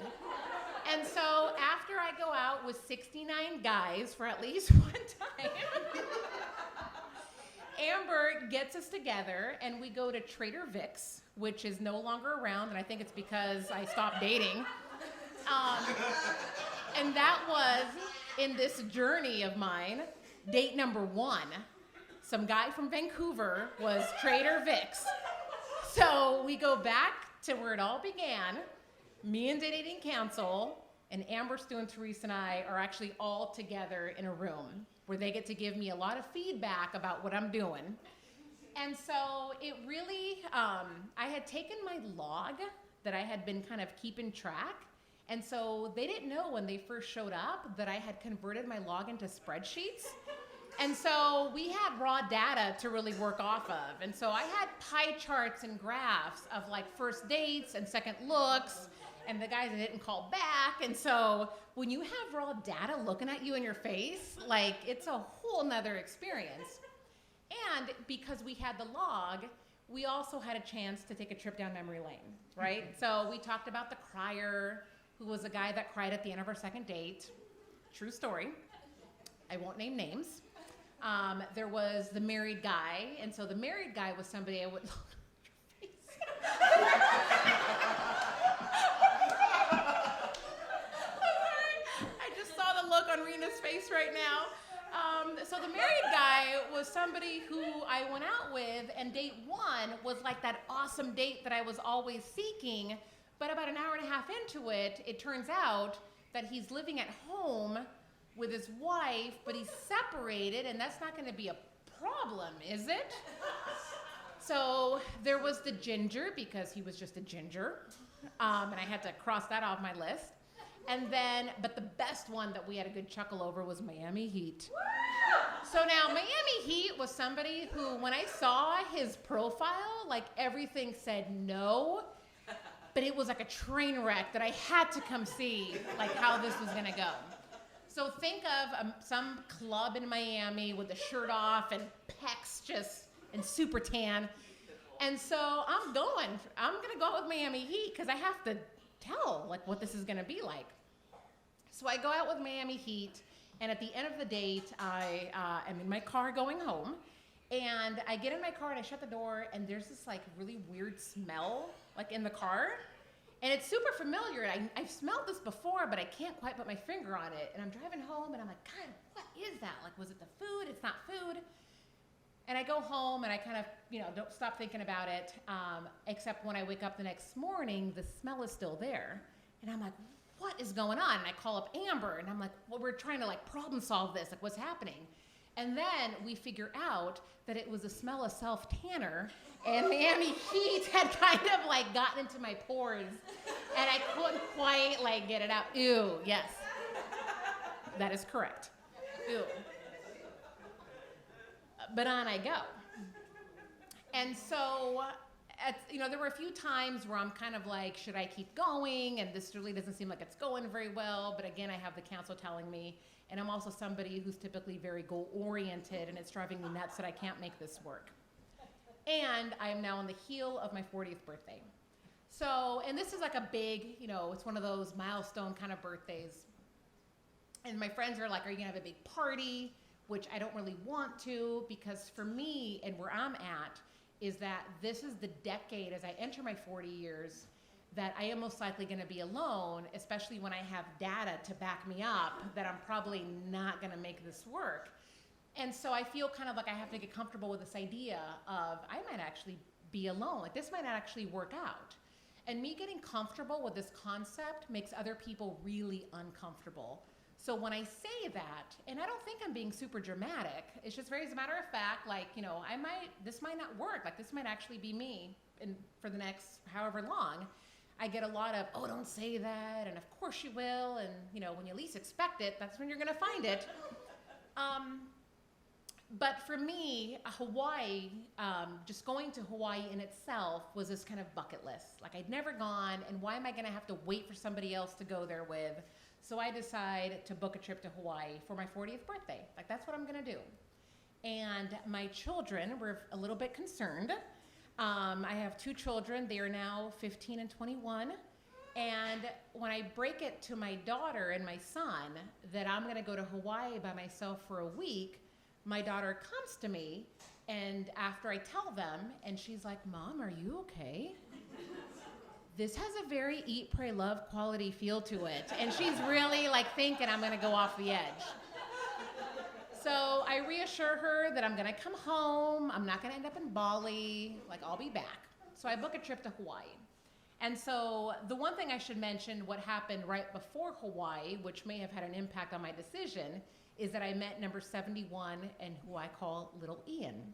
And so after I go out with 69 guys for at least one time, Amber gets us together and we go to Trader Vic's, which is no longer around, and I think it's because I stopped dating. And that was, in this journey of mine, date number 1, some guy from Vancouver was Trader Vic's. So we go back to where it all began. Me and Dating Council and Amber, Stu, and Therese and I are actually all together in a room where they get to give me a lot of feedback about what I'm doing. And so it really, I had taken my log that I had been kind of keeping track. And so they didn't know when they first showed up that I had converted my log into spreadsheets. And so we had raw data to really work off of. And so I had pie charts and graphs of like first dates and second looks and the guys that didn't call back. And so when you have raw data looking at you in your face, like it's a whole nother experience. And because we had the log, we also had a chance to take a trip down memory lane, right? So we talked about the crier, who was a guy that cried at the end of our second date. True story. I won't name names. There was the married guy, and so the married guy was somebody I would look at your face. I just saw the look on Rena's face right now. So the married guy was somebody who I went out with, and date 1 was like that awesome date that I was always seeking. But about an hour and a half into it, it turns out that he's living at home with his wife, but he's separated, and that's not going to be a problem, is it? So there was the ginger, because he was just a ginger, and I had to cross that off my list. And then, but the best one that we had a good chuckle over was Miami Heat. So now Miami Heat was somebody who, when I saw his profile, like everything said no, but it was like a train wreck that I had to come see, like how this was gonna go. So think of some club in Miami with the shirt off and pecs just, and super tan. And so I'm gonna go with Miami Heat because I have to tell like what this is gonna be like. So I go out with Miami Heat, and at the end of the date, I am in my car going home, and I get in my car and I shut the door, and there's this like really weird smell like in the car, and it's super familiar. I've smelled this before, but I can't quite put my finger on it. And I'm driving home, and I'm like, God, what is that? Like, was it the food? It's not food. And I go home, and I kind of, don't stop thinking about it, except when I wake up the next morning, the smell is still there. And I'm like, what is going on? And I call up Amber, and I'm like, well, we're trying to like problem solve this, like what's happening? And then we figure out that it was the smell of self-tanner, and Miami Heat had kind of like gotten into my pores, and I couldn't quite like get it out. Ew, yes. That is correct. Ew. But on I go. And so, there were a few times where I'm kind of like, should I keep going? And this really doesn't seem like it's going very well. But again, I have the counsel telling me, and I'm also somebody who's typically very goal-oriented, and it's driving me nuts that I can't make this work. And I am now on the heel of my 40th birthday. So, and this is like a big, it's one of those milestone kind of birthdays. And my friends are like, are you gonna have a big party? Which I don't really want to, because for me and where I'm at is that this is the decade as I enter my 40 years that I am most likely gonna be alone, especially when I have data to back me up that I'm probably not gonna make this work. And so I feel kind of like I have to get comfortable with this idea of I might actually be alone, like this might not actually work out. And me getting comfortable with this concept makes other people really uncomfortable. So when I say that, and I don't think I'm being super dramatic, it's just very, as a matter of fact, like, this might not work, like this might actually be me for the next however long. I get a lot of, oh, don't say that, and of course you will, and when you least expect it, that's when you're gonna find it. But for me, Hawaii, just going to Hawaii in itself was this kind of bucket list. Like I'd never gone, and why am I gonna have to wait for somebody else to go there with? So I decide to book a trip to Hawaii for my 40th birthday. Like that's what I'm gonna do. And my children were a little bit concerned. I have 2 children. They are now 15 and 21. And when I break it to my daughter and my son that I'm gonna go to Hawaii by myself for a week, my daughter comes to me, and after I tell them, and she's like, Mom, are you okay? This has a very eat, pray, love quality feel to it. And she's really like thinking I'm gonna go off the edge. So I reassure her that I'm gonna come home, I'm not gonna end up in Bali, like I'll be back. So I book a trip to Hawaii. And so the one thing I should mention, what happened right before Hawaii, which may have had an impact on my decision, is that I met number 71 and who I call Little Ian.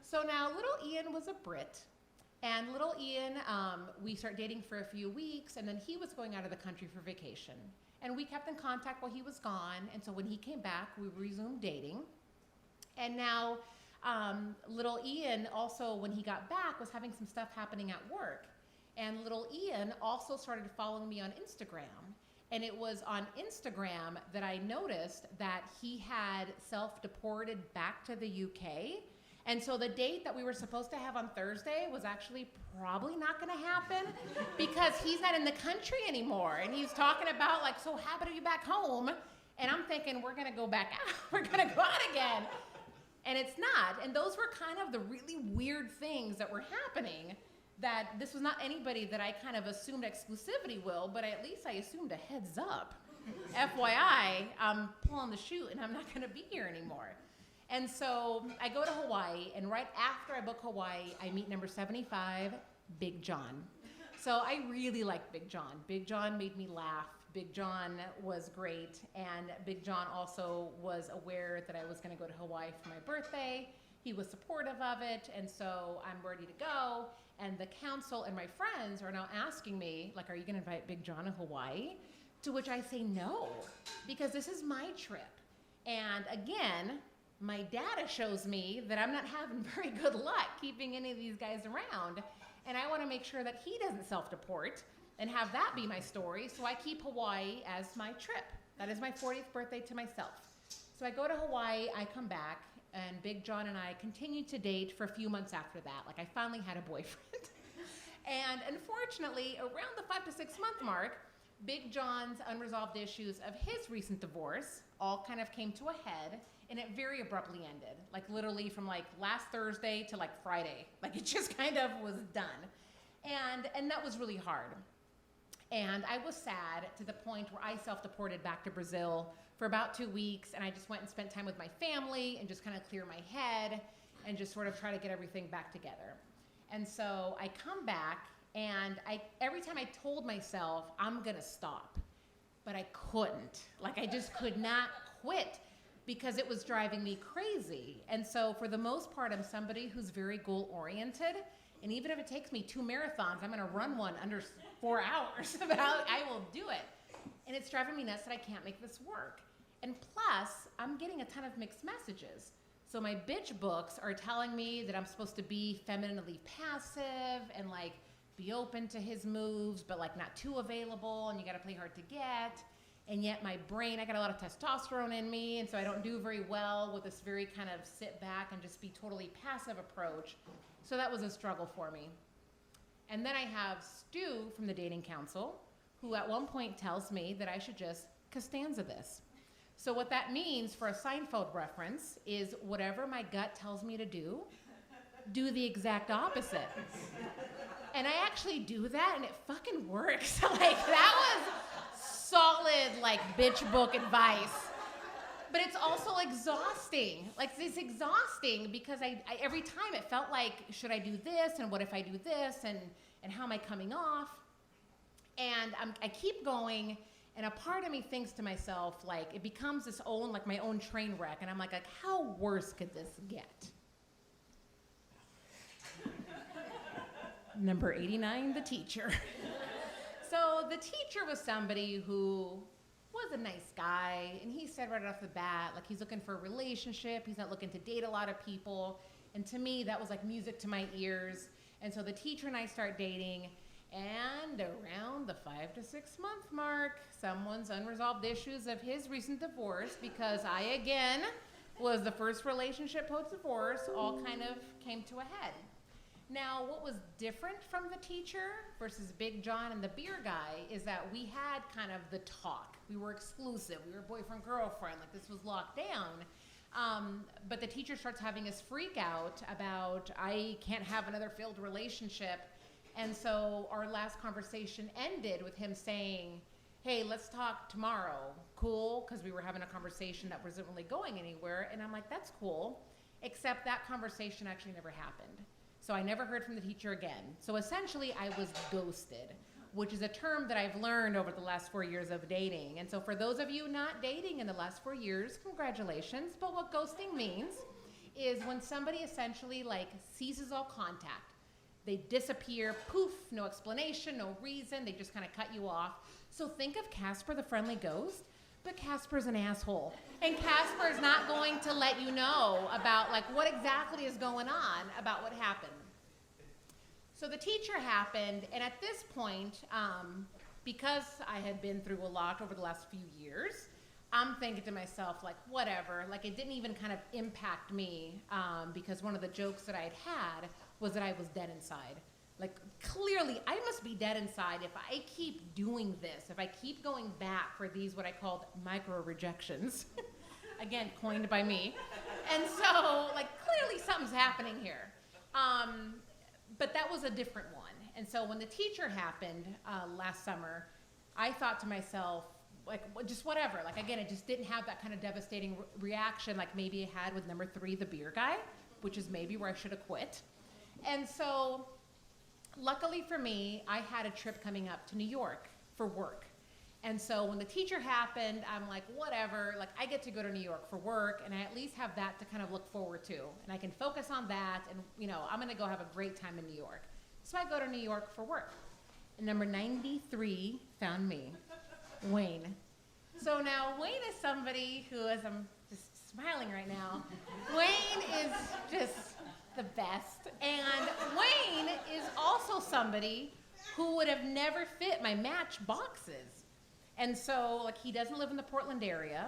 So now Little Ian was a Brit, and Little Ian, we started dating for a few weeks, and then he was going out of the country for vacation. And we kept in contact while he was gone, and so when he came back, we resumed dating. And now, Little Ian also, when he got back, was having some stuff happening at work. And Little Ian also started following me on Instagram. And it was on Instagram that I noticed that he had self-deported back to the UK. And so the date that we were supposed to have on Thursday was actually probably not gonna happen because he's not in the country anymore. And he's talking about like, so happy to be back home. And I'm thinking, we're gonna go back out, we're gonna go out again. And it's not. And those were kind of the really weird things that were happening, that this was not anybody that I kind of assumed exclusivity will, but at least I assumed a heads up. FYI, I'm pulling the chute and I'm not gonna be here anymore. And so I go to Hawaii, and right after I book Hawaii, I meet number 75, Big John. So I really like Big John. Big John made me laugh. Big John was great, and Big John also was aware that I was gonna go to Hawaii for my birthday. He was supportive of it, and so I'm ready to go. And the council and my friends are now asking me, like, are you gonna invite Big John to Hawaii? To which I say no, because this is my trip. And again, my data shows me that I'm not having very good luck keeping any of these guys around. And I want to make sure that he doesn't self-deport and have that be my story. So I keep Hawaii as my trip. That is my 40th birthday to myself. So I go to Hawaii, I come back, and Big John and I continued to date for a few months after that. Like I finally had a boyfriend. And unfortunately, around the 5 to 6 month mark, Big John's unresolved issues of his recent divorce all kind of came to a head, and it very abruptly ended. Like literally from like last Thursday to like Friday. Like it just kind of was done. And that was really hard. And I was sad to the point where I self-deported back to Brazil for about 2 weeks, and I just went and spent time with my family and just kind of clear my head and just sort of try to get everything back together. And so I come back, and every time I told myself I'm gonna stop, but I couldn't. Like I just could not quit because it was driving me crazy. And so for the most part, I'm somebody who's very goal-oriented, and even if it takes me 2 marathons, I'm gonna run one under 4 hours, I will do it. And it's driving me nuts that I can't make this work. And plus, I'm getting a ton of mixed messages. So my bitch books are telling me that I'm supposed to be femininely passive and like be open to his moves, but like not too available, and you gotta play hard to get. And yet my brain, I got a lot of testosterone in me, and so I don't do very well with this very kind of sit back and just be totally passive approach. So that was a struggle for me. And then I have Stu from the dating council, who at one point tells me that I should just Costanza this. So what that means for a Seinfeld reference is whatever my gut tells me to do the exact opposite. And I actually do that, and it fucking works. Like that was solid like bitch book advice. But it's also exhausting. Like it's exhausting because I every time it felt like, should I do this, and what if I do this, and how am I coming off? And I keep going, and a part of me thinks to myself, like it becomes this own, like my own train wreck, and I'm like how worse could this get? Number 89, the teacher. So the teacher was somebody who was a nice guy, and he said right off the bat, like he's looking for a relationship, he's not looking to date a lot of people, and to me that was like music to my ears. And so the teacher and I start dating, and around the 5 to 6 month mark, someone's unresolved issues of his recent divorce, because I again was the first relationship post-divorce, all kind of came to a head. Now, what was different from the teacher versus Big John and the beer guy is that we had kind of the talk. We were exclusive. We were boyfriend, girlfriend. Like this was locked down. But the teacher starts having us freak out about, I can't have another failed relationship. And so our last conversation ended with him saying, hey, let's talk tomorrow. Cool, because we were having a conversation that wasn't really going anywhere. And I'm like, that's cool, except that conversation actually never happened. So I never heard from the teacher again. So essentially, I was ghosted, which is a term that I've learned over the last 4 years of dating. And so for those of you not dating in the last 4 years, congratulations. But what ghosting means is when somebody essentially like ceases all contact. They disappear, poof, no explanation, no reason, they just kind of cut you off. So think of Casper the Friendly Ghost, but Casper's an asshole. And Casper is not going to let you know about like what exactly is going on about what happened. So the teacher happened, and at this point, because I had been through a lot over the last few years, I'm thinking to myself, like, whatever, like it didn't even kind of impact me, because one of the jokes that I had was that I was dead inside. Like, clearly, I must be dead inside if I keep doing this, if I keep going back for these, what I called micro-rejections. Again, coined by me. And so, like, clearly something's happening here. But that was a different one. And so when the teacher happened last summer, I thought to myself, like, just whatever. Like, again, it just didn't have that kind of devastating reaction like maybe it had with number 3, the beer guy, which is maybe where I should have quit. And so, luckily for me, I had a trip coming up to New York for work. And so when the teacher happened, I'm like, whatever, like I get to go to New York for work, and I at least have that to kind of look forward to. And I can focus on that, and you know, I'm gonna go have a great time in New York. So I go to New York for work. And number 93 found me, Wayne. So now Wayne is somebody who, as I'm just smiling right now, Wayne is just the best. And Wayne is also somebody who would have never fit my match boxes. And so, like, he doesn't live in the Portland area.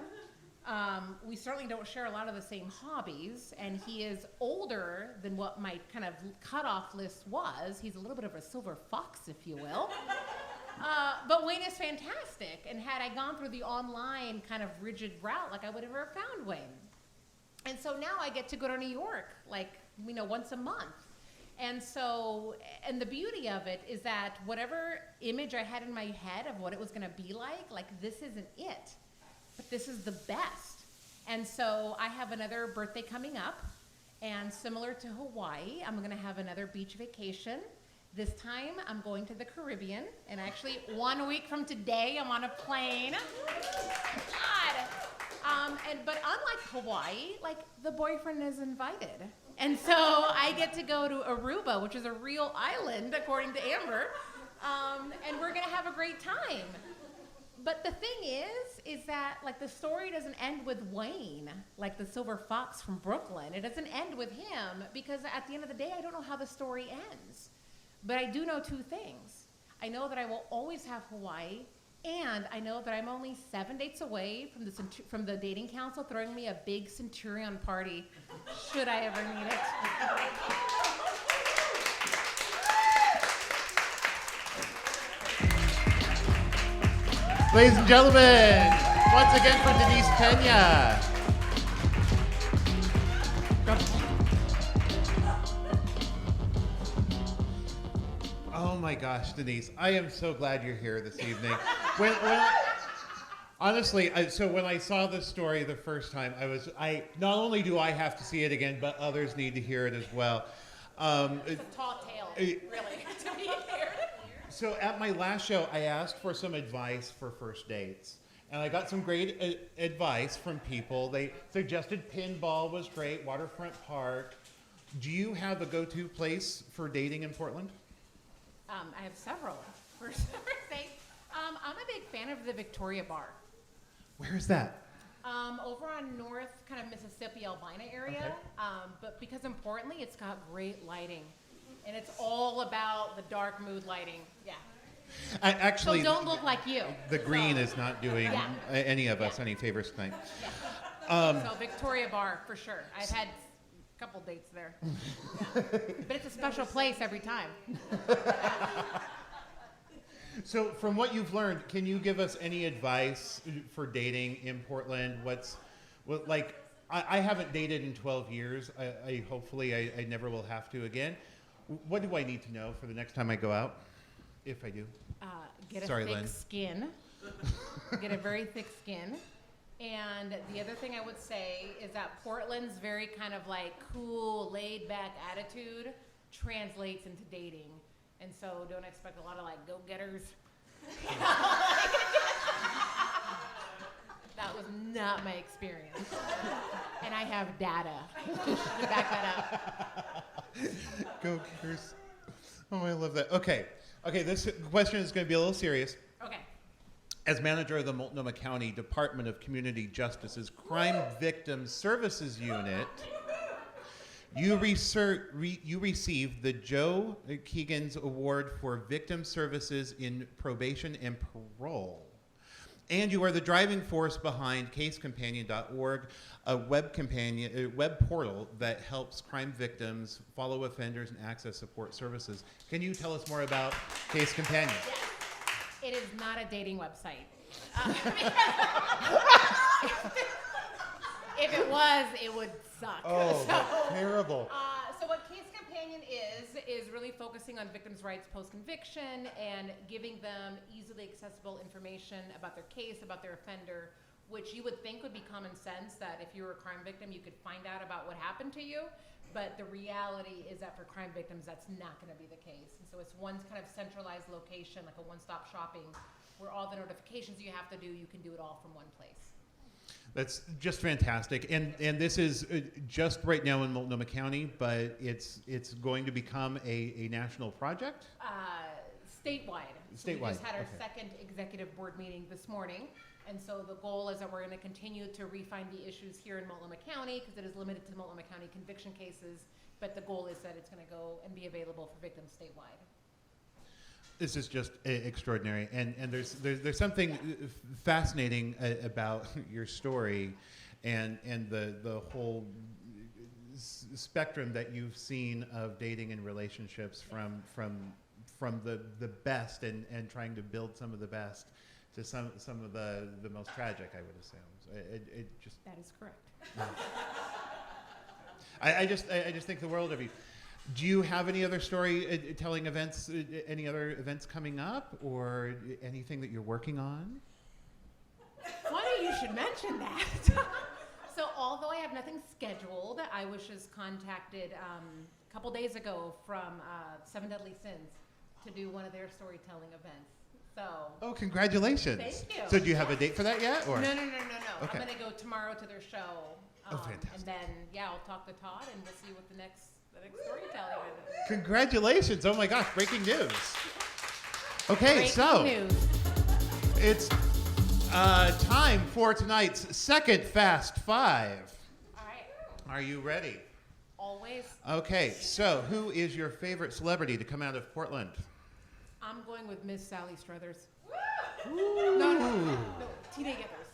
We certainly don't share a lot of the same hobbies, and he is older than what my kind of cutoff list was. He's a little bit of a silver fox, if you will. But Wayne is fantastic, and had I gone through the online kind of rigid route, like, I would have never found Wayne. And so now I get to go to New York, like, you know, once a month. And so, and the beauty of it is that whatever image I had in my head of what it was gonna be like this isn't it, but this is the best. And so I have another birthday coming up, and similar to Hawaii, I'm gonna have another beach vacation. This time I'm going to the Caribbean, and actually 1 week from today I'm on a plane. God. But unlike Hawaii, like the boyfriend is invited. And so I get to go to Aruba, which is a real island, according to Amber, and we're gonna have a great time. But the thing is that like the story doesn't end with Wayne, like the silver fox from Brooklyn. It doesn't end with him, because at the end of the day, I don't know how the story ends. But I do know 2 things. I know that I will always have Hawaii, and I know that I'm only 7 dates away from the dating council throwing me a big Centurion party, should I ever need it. Ladies and gentlemen, once again for Denise Pena. Oh my gosh, Denise, I am so glad you're here this evening. Honestly, so when I saw this story the first time, I not only do I have to see it again, but others need to hear it as well. It's a tall tale, really, to be here. So at my last show, I asked for some advice for first dates. And I got some great advice from people. They suggested pinball was great, waterfront park. Do you have a go-to place for dating in Portland? I have several first dates. I'm a big fan of the Victoria Bar. Where is that? Over on North, kind of Mississippi, Albina area. Okay. But because importantly, it's got great lighting. And it's all about the dark mood lighting. Yeah. Actually, so don't look like you. The green is not doing any of us any favors tonight. Yeah. So Victoria Bar, for sure. I've had a couple dates there. Yeah. But it's a special place every time. So from what you've learned, can you give us any advice for dating in Portland? I haven't dated in 12 years. Hopefully I never will have to again. What do I need to know for the next time I go out? If I do. Get a Sorry, thick Lynn. skin. Get a very thick skin. And the other thing I would say is that Portland's very kind of like cool, laid-back attitude translates into dating. And so don't expect a lot of like go-getters. That was not my experience. And I have data to back that up. Go-getters. Oh, I love that. Okay, this question is going to be a little serious. Okay. As manager of the Multnomah County Department of Community Justice's Crime Victim Services Unit, you received the Joe Keegan's Award for Victim Services in Probation and Parole. And you are the driving force behind CaseCompanion.org, a web portal that helps crime victims follow offenders and access support services. Can you tell us more about Case Companion? Yes. It is not a dating website. If it was, it would suck. Oh, that's terrible. So what Case Companion is really focusing on victims' rights post-conviction and giving them easily accessible information about their case, about their offender, which you would think would be common sense, that if you were a crime victim, you could find out about what happened to you. But the reality is that for crime victims, that's not going to be the case. And so it's one kind of centralized location, like a one-stop shopping, where all the notifications you have to do, you can do it all from one place. That's just fantastic. And this is just right now in Multnomah County, but it's going to become a national project? Statewide. So we just had our second executive board meeting this morning. And so the goal is that we're going to continue to refine the issues here in Multnomah County, because it is limited to Multnomah County conviction cases. But the goal is that it's going to go and be available for victims statewide. This is just extraordinary, and there's something fascinating about your story, and the whole spectrum that you've seen of dating and relationships from the best and trying to build some of the best to some of the most tragic, I would assume. It just that is correct. I just think the world of you. Do you have any other storytelling events, any other events coming up, or anything that you're working on? Funny you should mention that. So although I have nothing scheduled, I was just contacted a couple days ago from Seven Deadly Sins to do one of their storytelling events. So. Oh, congratulations! Thank you. So do you have a date for that yet, or? No. Okay. I'm gonna go tomorrow to their show. Oh, fantastic! And then I'll talk to Todd, and we'll see what the next storytelling is. Congratulations! Oh my gosh, breaking news. Okay, Breaking so news. it's time for tonight's second Fast Five. All right. Are you ready? Always. Okay, so who is your favorite celebrity to come out of Portland? I'm going with Miss Sally Struthers. No, Tina Givers.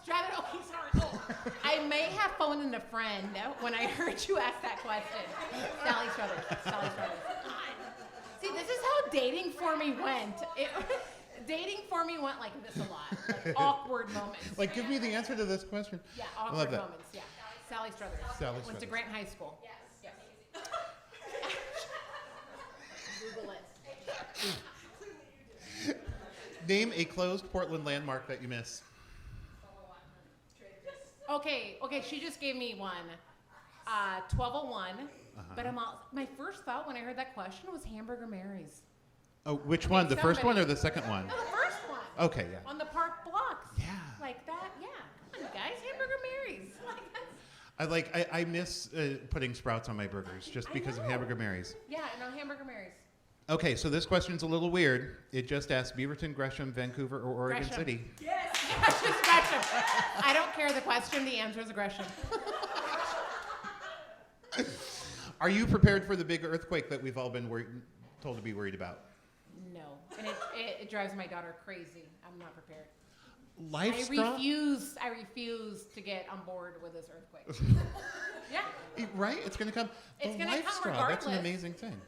Struthers. Okay, sorry. Oh, I may have phoned in a friend when I heard you ask that question. Sally Struthers. See, this is how dating for me went. Dating for me went like this a lot, like awkward moments. Like, give me the answer to this question. Yeah, awkward moments. Yeah, Sally Struthers. Went to Grant High School. Yes. Google it. Name a closed Portland landmark that you miss. Okay, she just gave me one. 1201. But my first thought when I heard that question was Hamburger Mary's. Oh, which one? The first one or the second one? No, the first one. Okay, yeah. On the park blocks. Yeah. Like that, yeah. Come on, guys, Hamburger Mary's. I miss putting sprouts on my burgers just because of Hamburger Mary's. Yeah, no, Hamburger Mary's. Okay, so this question's a little weird. It just asks Beaverton, Gresham, Vancouver, or Oregon Gresham. City. Yes, just Gresham. I don't care the question, the answer is Gresham. Are you prepared for the big earthquake that we've all been told to be worried about? No, and it drives my daughter crazy. I'm not prepared. I refuse to get on board with this earthquake. Yeah. Right? It's going to come. It's going to come regardless. That's an regardless. amazing thing.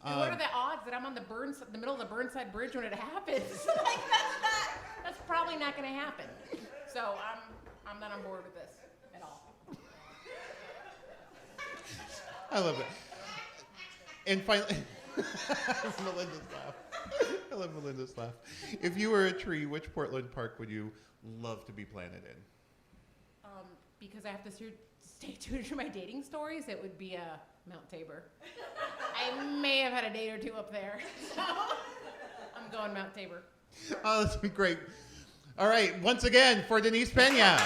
And what are the odds that I'm on the middle of the Burnside Bridge when it happens? That's probably not going to happen. So I'm not on board with this at all. I love it. And finally, Melinda's laugh. I love Melinda's laugh. If you were a tree, which Portland park would you love to be planted in? Because I have to stay true to my dating stories, it would be Mount Tabor. I may have had a date or two up there. So I'm going Mount Tabor. Oh, that's great. All right, once again for Denise Pena.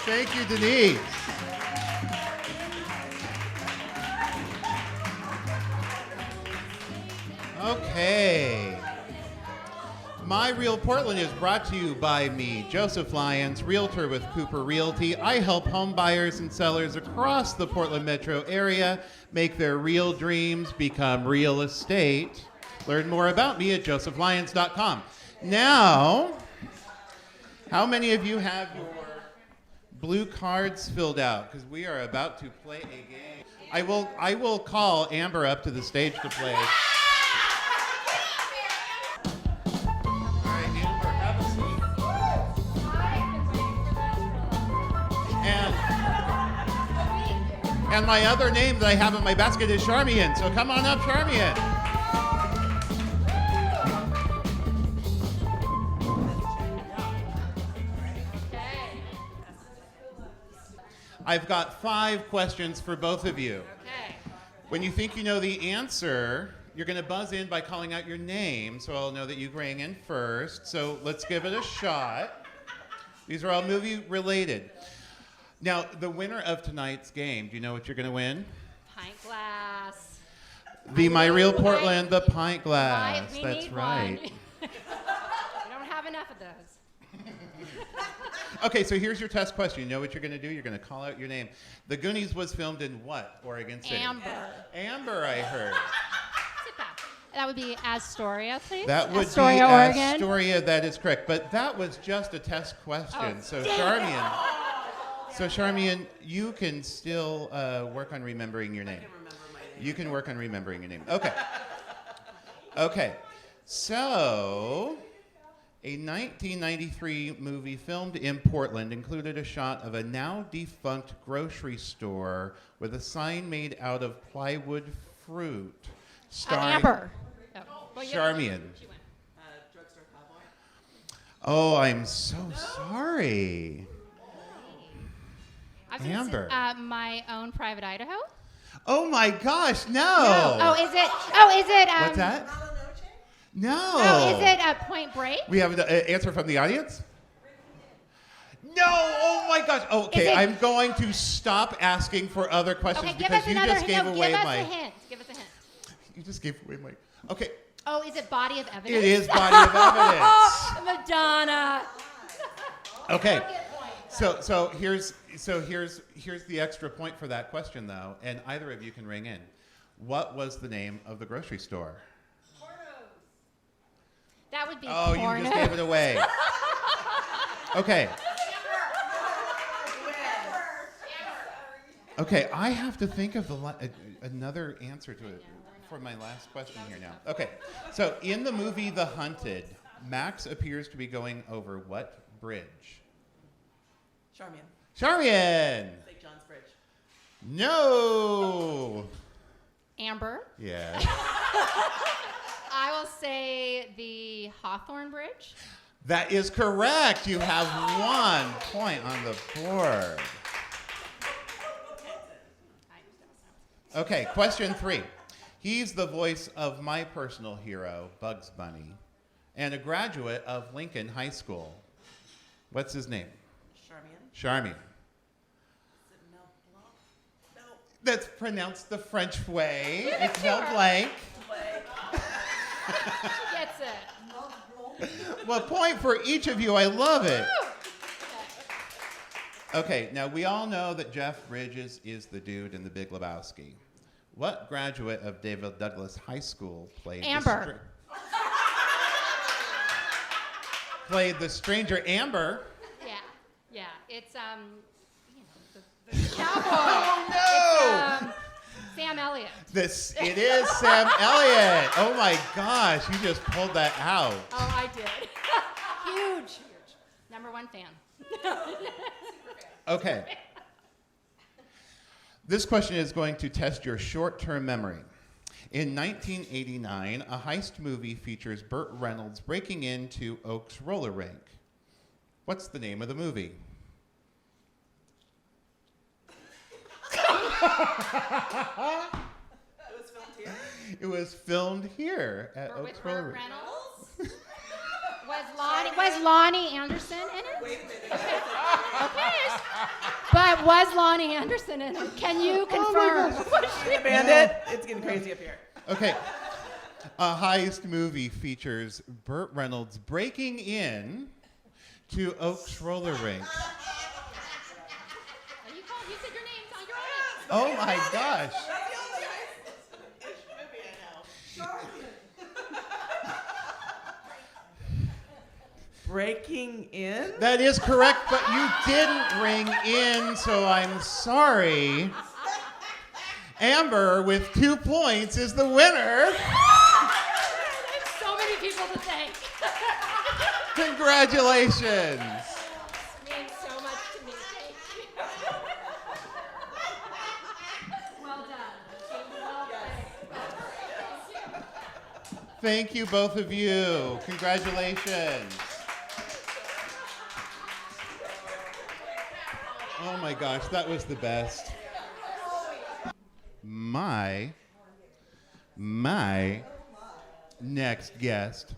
Thank you, Denise. Okay. My Real Portland is brought to you by me, Joseph Lyons, Realtor with Cooper Realty. I help home buyers and sellers across the Portland metro area make their real dreams become real estate. Learn more about me at josephlyons.com. Now, how many of you have your blue cards filled out? Because we are about to play a game. I will call Amber up to the stage to play. And my other name that I have in my basket is Charmian. So come on up, Charmian. I've got 5 questions for both of you. Okay. When you think you know the answer, you're going to buzz in by calling out your name, so I'll know that you rang in first. So let's give it a shot. These are all movie related. Now, the winner of tonight's game, do you know what you're going to win? Pint glass. The My Real Portland, the pint glass. Right, we That's need right. one. We don't have enough of those. Okay, so here's your test question. You know what you're going to do? You're going to call out your name. The Goonies was filmed in what Oregon City? Amber. Amber, I heard. Sit back. That would be Astoria, please. That would Astoria, be Oregon. Astoria, that is correct. But that was just a test question. So Charmian, you can still work on remembering your name. I can remember my name. You can work on remembering your name. Okay. Okay. So, a 1993 movie filmed in Portland included a shot of a now defunct grocery store with a sign made out of plywood fruit. Starring Amber. Oh. Well, Charmian. She went. Drugstore cowboy. Oh, I'm so sorry. I was gonna Amber. say, my own private Idaho. Oh my gosh, no. No. Oh, is it? Oh, is it? What's that? No. Oh, is it Point Break? We have an answer from the audience? No. Oh my gosh. Okay, I'm going to stop asking for other questions Okay, give because us you another. just gave away give us my. a hint. Give us a hint. You just gave away my. Okay. Oh, is it Body of Evidence? It is Body of Evidence. Madonna. Okay. So here's the extra point for that question though, and either of you can ring in. What was the name of the grocery store? That would be Oh, porno. you just gave it away. Okay. Okay, I have to think of another answer to it for my last question here now. Okay, so in the movie The Hunted, Max appears to be going over what bridge? Charmian. Charmian! St. John's Bridge. No! Amber. Yeah. I will say the Hawthorne Bridge. That is correct. You have 1 point on the board. Okay, question 3. He's the voice of my personal hero, Bugs Bunny, and a graduate of Lincoln High School. What's his name? Charmian. Charmian. Is it Mel Blanc? No. That's pronounced the French way. It's Mel Blanc. She gets it. Well, point for each of you. I love it. Okay, now we all know that Jeff Bridges is the dude in The Big Lebowski. What graduate of David Douglas High School played Amber. played the stranger Amber? Yeah. It's the cowboy. Oh no! Sam Elliott. It is Sam Elliott. Oh my gosh, you just pulled that out. Oh, I did. Huge. Number 1 fan. Okay. This question is going to test your short-term memory. In 1989, a heist movie features Burt Reynolds breaking into Oaks roller rink. What's the name of the movie? It was filmed here at Oaks roller rink. Was Lonnie Anderson in it? Wait a minute. Okay. But was Lonnie Anderson in it? Can you confirm? Bandit. It's getting crazy up here. Okay. A heist movie features Burt Reynolds breaking in to Oaks roller rink. You said your name. You're on it. Oh my gosh. Breaking in? That is correct, but you didn't ring in, so I'm sorry. Amber, with 2 points, is the winner. So many people to thank. Congratulations. Means so much to me. Thank you. Well done. Well done. Thank you, both of you. Congratulations. Oh my gosh, that was the best. My next guest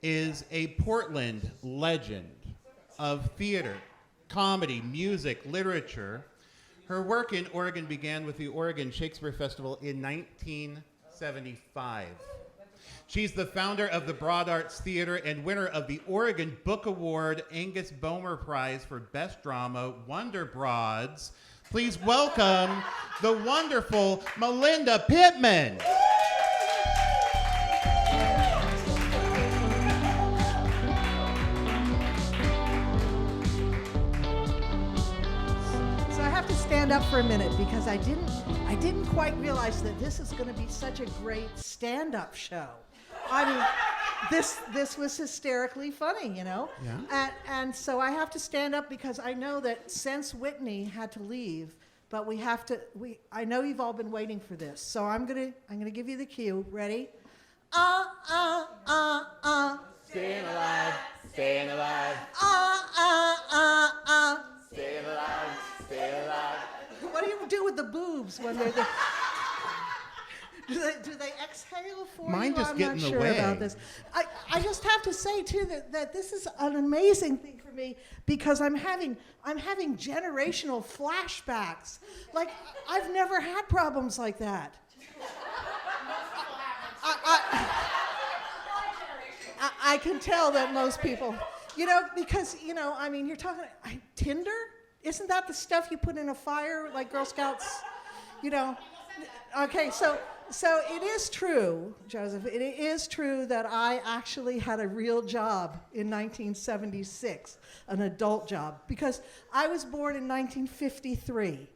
is a Portland legend of theater, comedy, music, literature. Her work in Oregon began with the Oregon Shakespeare Festival in 1975. She's the founder of the Broad Arts Theater and winner of the Oregon Book Award Angus Bomer Prize for Best Drama, Wonder Broads. Please welcome the wonderful Melinda Pittman. So I have to stand up for a minute because I didn't quite realize that this is going to be such a great stand-up show. I mean, this was hysterically funny, you know? Yeah. And so I have to stand up because I know that since Whitney had to leave, but I know you've all been waiting for this. So I'm gonna give you the cue. Ready? Staying alive, staying alive, staying alive, staying alive. What do you do with the boobs when they're the... Do they exhale for Mine you? just I'm get not in the sure way. about this. I just have to say too that this is an amazing thing for me because I'm having generational flashbacks. Like I've never had problems like that. I can tell that most people, you know, because I mean, you're talking Tinder. Isn't that the stuff you put in a fire like Girl Scouts? You know. Okay, so it is true, Joseph. It is true that I actually had a real job in 1976, an adult job, because I was born in 1953,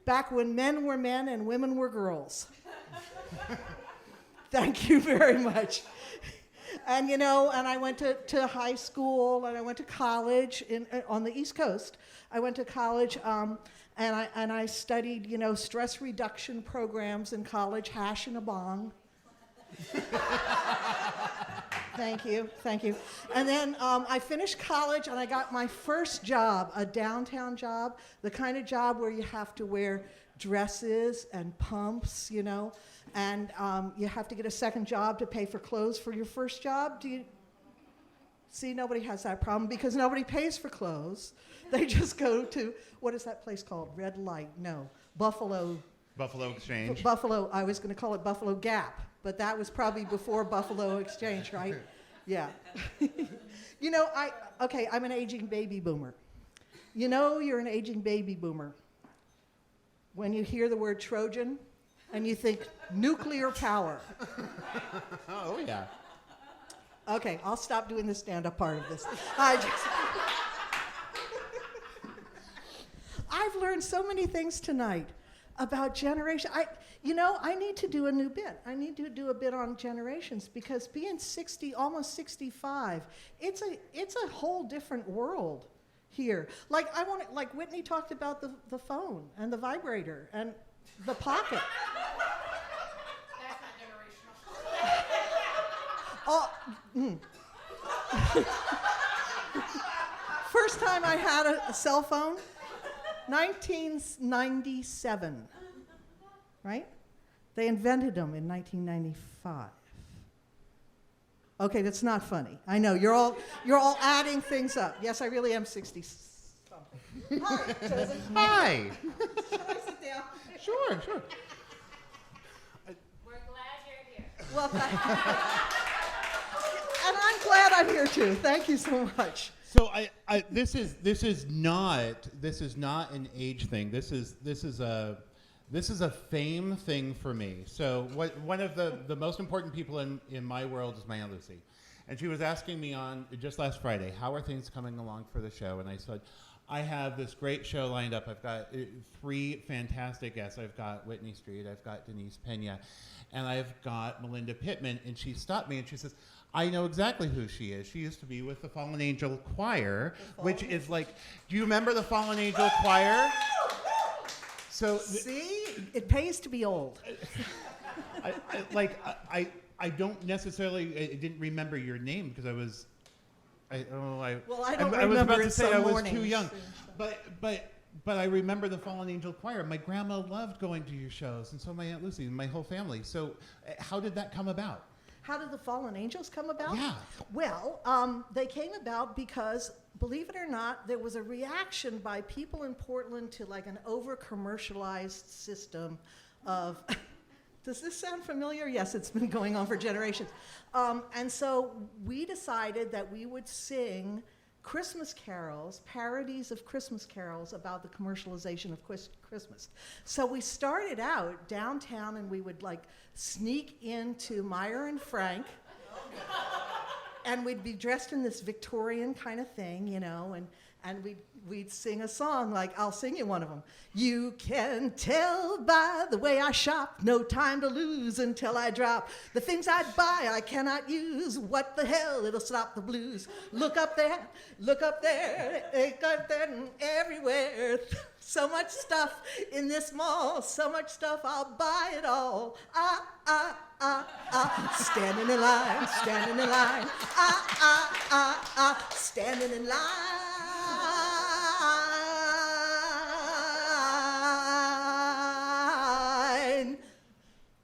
back when men were men and women were girls. Thank you very much. And and I went to high school and I went to college on the East Coast. I went to college. And I studied, stress reduction programs in college, hash and a bong. Thank you. And then I finished college and I got my first job, a downtown job, the kind of job where you have to wear dresses and pumps, and you have to get a second job to pay for clothes for your first job. See, nobody has that problem because nobody pays for clothes. They just go to, what is that place called? Red Light? No. Buffalo Exchange. I was going to call it Buffalo Gap, but that was probably before Buffalo Exchange, right? Yeah. I'm an aging baby boomer. You're an aging baby boomer when you hear the word Trojan and you think nuclear power. Oh, yeah. Okay, I'll stop doing the stand-up part of this. I've learned so many things tonight about generation. I need to do a new bit. I need to do a bit on generations because being 60, almost 65, it's a whole different world here. Like Whitney talked about the phone and the vibrator and the pocket. Oh, First time I had a cell phone, 1997, right? They invented them in 1995. Okay, that's not funny. I know you're all adding things up. Yes, I really am 60 something. Hi, Joseph. Hi. Should I sit down? Sure. We're glad you're here. Well, and I'm glad I'm here too. Thank you so much. So this is not an age thing. This is a fame thing for me. So one of the most important people in my world is my Aunt Lucy. And she was asking me on just last Friday, how are things coming along for the show? And I said, I have this great show lined up. I've got 3 fantastic guests. I've got Whitney Streed, I've got Denise Pena, and I've got Melinda Pittman. And she stopped me and she says, I know exactly who she is. She used to be with the Fallen Angel Choir, which is like, do you remember the Fallen Angel Choir? So See, it pays to be old. I don't necessarily, I didn't remember your name because I was Well, I don't I was remember about to it say some I was mornings. too young. But I remember the Fallen Angel Choir. My grandma loved going to your shows, and so my Aunt Lucy and my whole family. So how did that come about? How did the Fallen Angels come about? Yeah. Well, they came about because, believe it or not, there was a reaction by people in Portland to like an over-commercialized system of, does this sound familiar? Yes, it's been going on for generations. And so we decided that we would sing Christmas carols, parodies of Christmas carols about the commercialization of Christmas. So we started out downtown and we would like sneak into Meyer and Frank and we'd be dressed in this Victorian kind of thing, you know, and we'd sing a song like, I'll sing you one of them. You can tell by the way I shop, no time to lose until I drop. The things I buy I cannot use, what the hell, it'll stop the blues. Look up there, and everywhere. So much stuff in this mall, so much stuff, I'll buy it all. Standing in line, standing in line. Standing in line.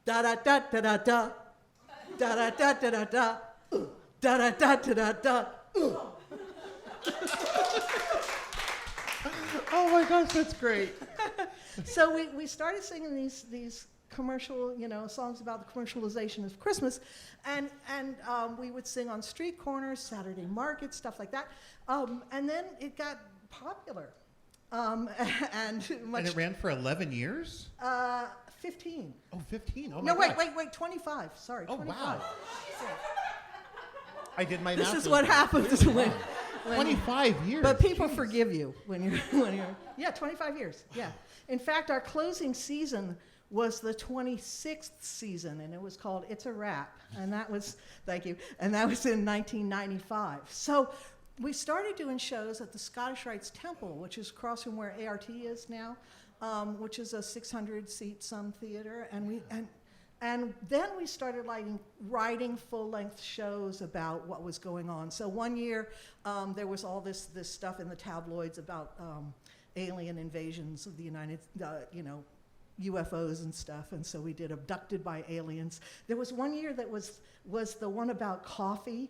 Da da da da da da. Da da da da da da. Da da da da da da. Oh my gosh, that's great. So we started singing these commercial, you know, songs about the commercialization of Christmas, and we would sing on street corners, Saturday markets, stuff like that, and then it got popular, and And it ran for 11 years? 15. Oh, 15. Oh my No, gosh. wait, 25. Sorry, Oh, 25. wow. I did my This math. is what happens when 25 years. But people Jeez. forgive you when you're, yeah, 25 years, yeah. In fact, our closing season was the 26th season, and it was called It's a Wrap, and that was, thank you, and that was in 1995. So we started doing shows at the Scottish Rites Temple, which is across from where ART is now, which is a 600-seat Sun theater, and then we started writing full-length shows about what was going on. So one year, there was all this stuff in the tabloids about alien invasions of the UFOs and stuff, and so we did Abducted by Aliens. There was one year that was the one about coffee,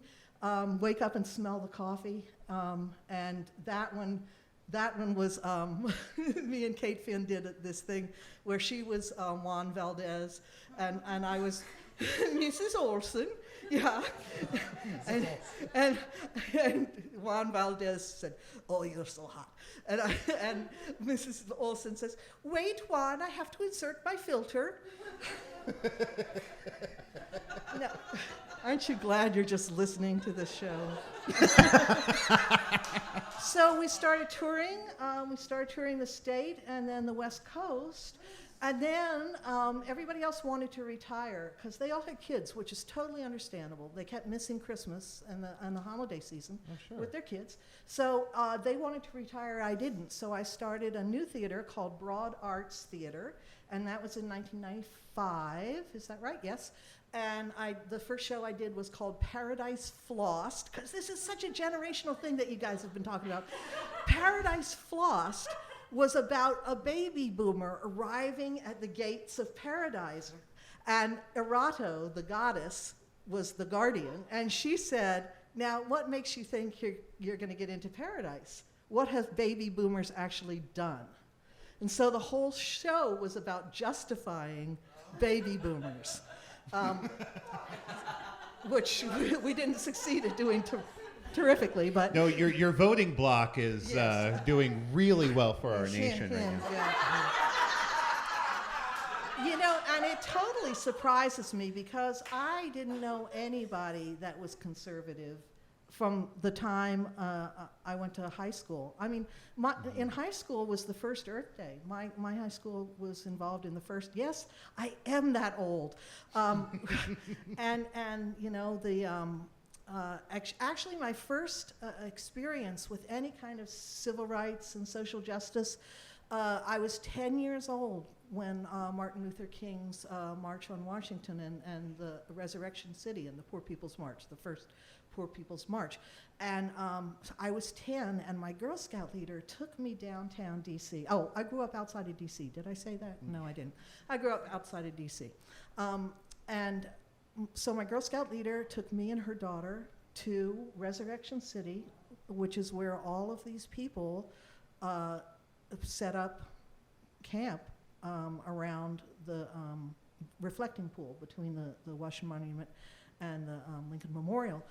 Wake Up and Smell the Coffee, and that one was, me and Kate Finn did this thing where she was Juan Valdez, and I was Mrs. Olson, yeah. and Juan Valdez said, "Oh, you're so hot." And Mrs. Olson says, "Wait, Juan, I have to insert my filter." No. Aren't you glad you're just listening to this show? So we started touring. We started touring the state and then the West Coast. And then everybody else wanted to retire because they all had kids, which is totally understandable. They kept missing Christmas and the holiday season with their kids. So they wanted to retire. I didn't. So I started a new theater called Broad Arts Theater, and that was in 1995. Is that right? Yes. and the first show I did was called Paradise Flossed, because this is such a generational thing that you guys have been talking about. Paradise Flossed was about a baby boomer arriving at the gates of paradise. And Erato, the goddess, was the guardian, and she said, now what makes you think you're going to get into paradise? What have baby boomers actually done? And so the whole show was about justifying baby boomers, which we didn't succeed at doing terrifically, but... No, your voting block is Yes. doing really well for our nation right now. Yeah. You know, and it totally surprises me because I didn't know anybody that was conservative from the time I went to high school. I mean, in high school was the first Earth Day. My high school was involved in the first. Yes, I am that old. And you know, actually my first experience with any kind of civil rights and social justice, I was 10 years old when Martin Luther King's March on Washington and the Resurrection City and the Poor People's March, the first Poor People's March. And so I was 10, and my Girl Scout leader took me downtown D.C. Oh, I grew up outside of D.C. Did I say that? No, I didn't. I grew up outside of D.C. And so my Girl Scout leader took me and her daughter to Resurrection City, which is where all of these people set up camp around the reflecting pool between the Washington Monument and the Lincoln Memorial.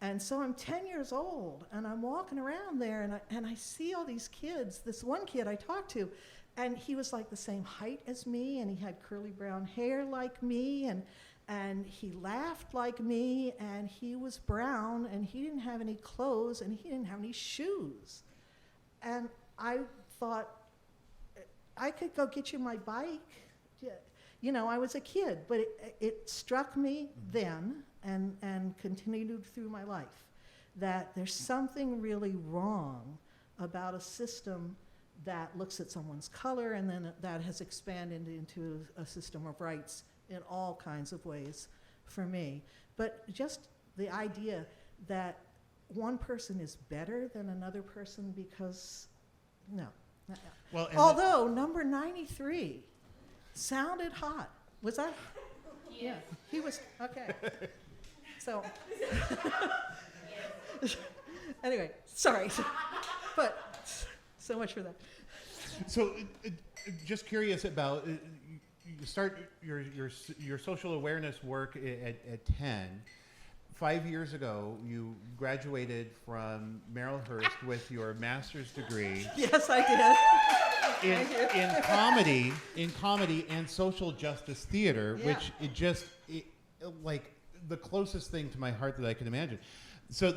And so I'm 10 years old, and I'm walking around there, and I see all these kids. This one kid I talked to, and he was like the same height as me, and he had curly brown hair like me, and he laughed like me, and he was brown, and he didn't have any clothes, and he didn't have any shoes. And I thought, I could go get you my bike. You know, I was a kid, but it struck me then and continued through my life that there's something really wrong about a system that looks at someone's color and then that has expanded into a system of rights in all kinds of ways for me. But just the idea that one person is better than another person because, no. Well, Although number 93 sounded hot. Was that? Yeah. He was, okay. So, anyway, sorry. But so much for that. So, just curious about, you start your social awareness work at 10. 5 years ago, you graduated from Marylhurst with your master's degree. Yes, I did. in comedy and social justice theater, Yeah. which like the closest thing to my heart that I can imagine. So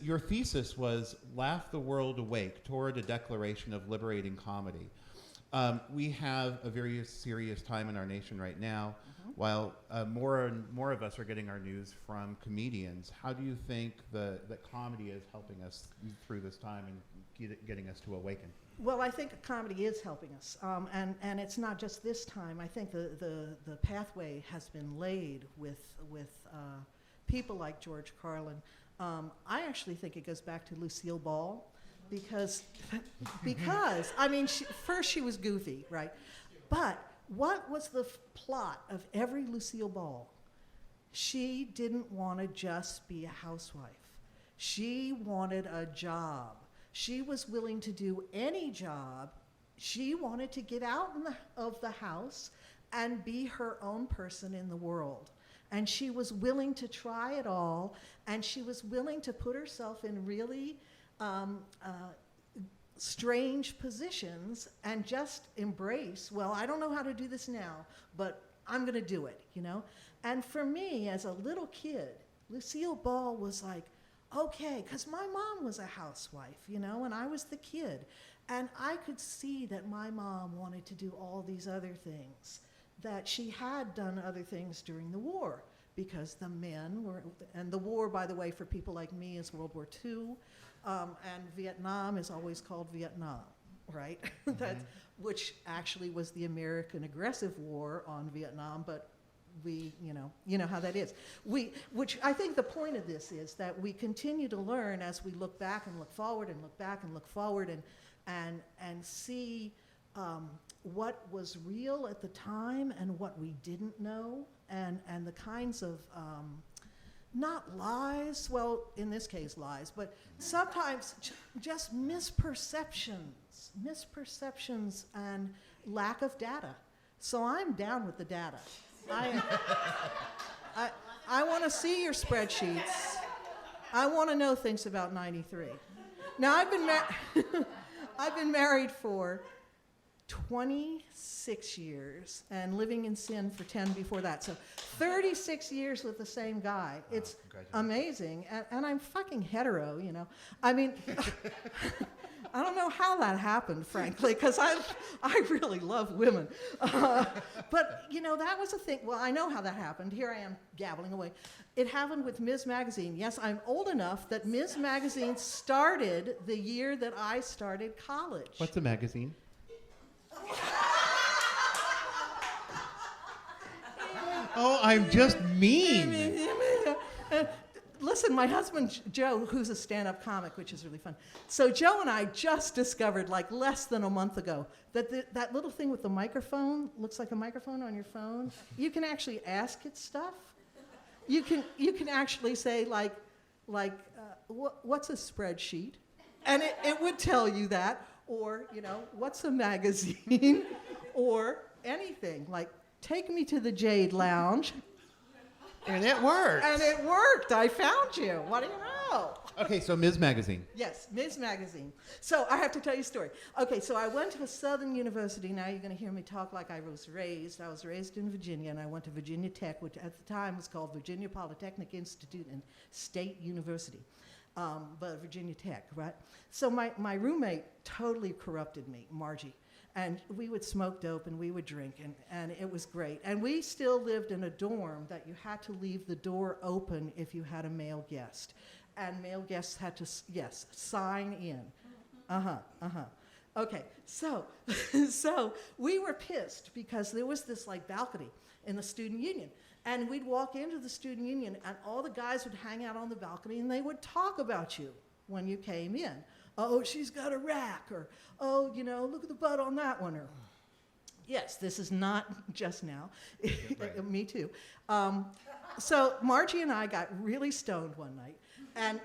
your thesis was "Laugh the World Awake" toward a declaration of liberating comedy. We have a very serious time in our nation right now. While more and more of us are getting our news from comedians, how do you think that comedy is helping us through this time and getting us to awaken? Well, I think comedy is helping us, and it's not just this time. I think the pathway has been laid with people like George Carlin. I actually think it goes back to Lucille Ball, because I mean, first she was goofy, right? But what was the plot of every Lucille Ball? She didn't want to just be a housewife. She wanted a job. She was willing to do any job. She wanted to get out of the house and be her own person in the world. And she was willing to try it all, and she was willing to put herself in really strange positions and just embrace, well, I don't know how to do this now, but I'm going to do it, you know? And for me, as a little kid, Lucille Ball was like, okay, because my mom was a housewife, you know, and I was the kid. And I could see that my mom wanted to do all these other things, that she had done other things during the war, because the men were, and the war, by the way, for people like me is World War II, and Vietnam is always called Vietnam, right? Which actually was the American aggressive war on Vietnam, but you know how that is. Which I think the point of this is that we continue to learn as we look back and look forward and look back and look forward and see what was real at the time and what we didn't know, and the kinds of not lies, well, in this case lies, but sometimes just misperceptions and lack of data. So I'm down with the data. I want to see your spreadsheets. I want to know things about 93. Now, I've been married for 26 years and living in sin for 10 before that. So 36 years with the same guy. It's amazing. And I'm fucking hetero, you know. I mean, I don't know how that happened, frankly, because I really love women. But, you know, that was a thing. Well, I know how that happened. Here I am gabbling away. It happened with Ms. Magazine. Yes, I'm old enough that Ms. Magazine started the year that I started college. What's a magazine? Oh, I'm just mean. Listen, my husband, Joe, who's a stand-up comic, which is really fun. So Joe and I just discovered, like less than a month ago, that that little thing with the microphone, looks like a microphone on your phone, you can actually ask it stuff. You can actually say, what's a spreadsheet? And it would tell you that. Or, you know, what's a magazine? Or anything, like, take me to the Jade Lounge. And it worked. And it worked. I found you. What do you know? Okay, so Ms. Magazine. Yes, Ms. Magazine. So I have to tell you a story. Okay, so I went to a Southern university. Now you're going to hear me talk like I was raised. I was raised in Virginia, and I went to Virginia Tech, which at the time was called Virginia Polytechnic Institute and State University. But Virginia Tech, right? So my roommate totally corrupted me, Margie. And we would smoke dope and we would drink, and it was great. And we still lived in a dorm that you had to leave the door open if you had a male guest. And male guests had to, sign in. Okay, so we were pissed because there was this like balcony in the student union. And we'd walk into the student union and all the guys would hang out on the balcony and they would talk about you when you came in. Oh, she's got a rack, or, oh, you know, look at the butt on that one, or, yes, this is not just now. Right. Me too. So Margie and I got really stoned one night, and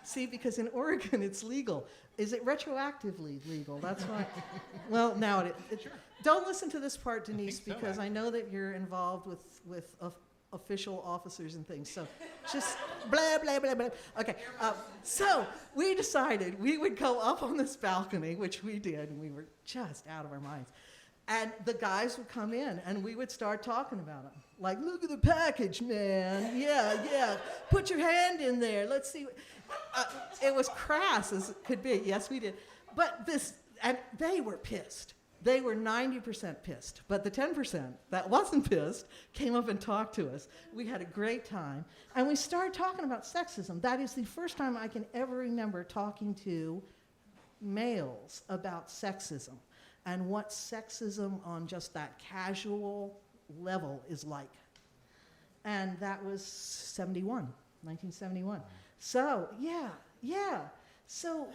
see, because in Oregon it's legal. Is it retroactively legal? That's why. Well, now it is. Sure. Don't listen to this part, Denise, because I know that you're involved with official officers and things. So just blah, blah, blah, blah. Okay, so we decided we would go up on this balcony, which we did, and we were just out of our minds. And the guys would come in, and we would start talking about them. Like, look at the package, man. Yeah. Put your hand in there. Let's see. It was crass as it could be. Yes, we did. But and they were pissed. They were 90% pissed, but the 10% that wasn't pissed came up and talked to us. We had a great time, and we started talking about sexism. That is the first time I can ever remember talking to males about sexism and what sexism on just that casual level is like. And that was 1971. So, yeah. So,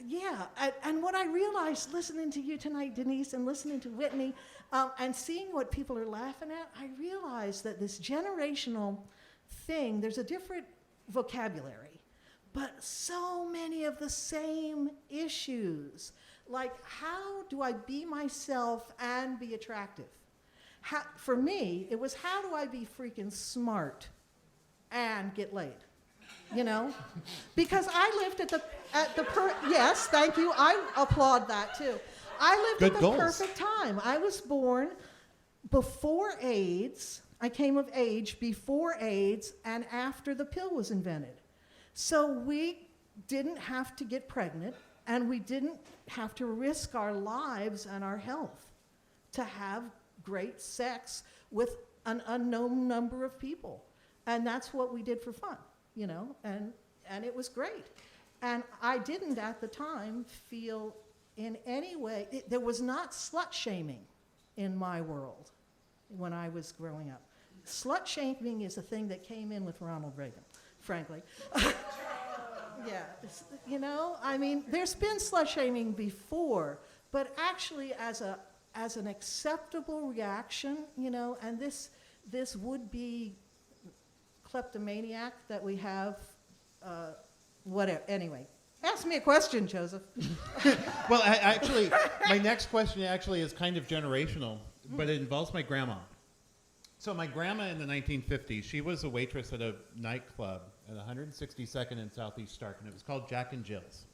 yeah, and what I realized listening to you tonight, Denise, and listening to Whitney, and seeing what people are laughing at, I realized that this generational thing, there's a different vocabulary, but so many of the same issues. Like, how do I be myself and be attractive? For me, it was, how do I be freaking smart and get laid? You know, because I lived yes, thank you. I applaud that too. I lived at the perfect time. I was born before AIDS. I came of age before AIDS and after the pill was invented. So we didn't have to get pregnant, and we didn't have to risk our lives and our health to have great sex with an unknown number of people. And that's what we did for fun. You know, and it was great. And I didn't at the time feel in any way, there was not slut shaming in my world when I was growing up. Slut shaming is a thing that came in with Ronald Reagan, frankly. Yeah, you know, I mean, there's been slut shaming before, but actually as an acceptable reaction, you know, and this would-be kleptomaniac that we have, whatever. Anyway, ask me a question, Joseph. Well, my next question actually is kind of generational, but it involves my grandma. So my grandma in the 1950s, she was a waitress at a nightclub at 162nd and Southeast Stark, and it was called Jack and Jill's.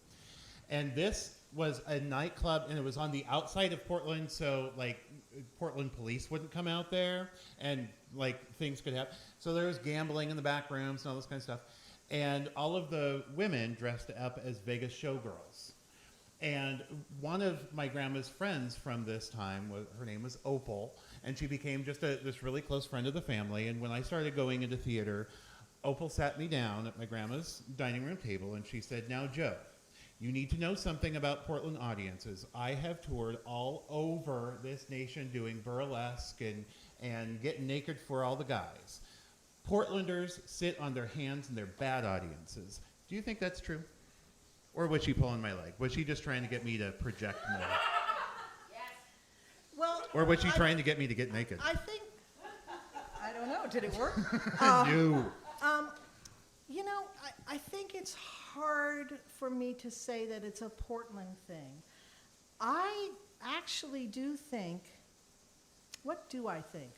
And this was a nightclub, and it was on the outside of Portland, so like Portland police wouldn't come out there, and like things could happen. So there was gambling in the back rooms and all this kind of stuff. And all of the women dressed up as Vegas showgirls. And one of my grandma's friends from this time, her name was Opal, and she became just this really close friend of the family. And when I started going into theater, Opal sat me down at my grandma's dining room table, and she said, "Now, Joe, you need to know something about Portland audiences. I have toured all over this nation doing burlesque and getting naked for all the guys. Portlanders sit on their hands and they're bad audiences. Do you think that's true?" Or was she pulling my leg? Was she just trying to get me to project more? Yes. Well, or was she trying to get me to get naked? I don't know. Did it work? No. You know, I think it's hard for me to say that it's a Portland thing. I actually do think, what do I think?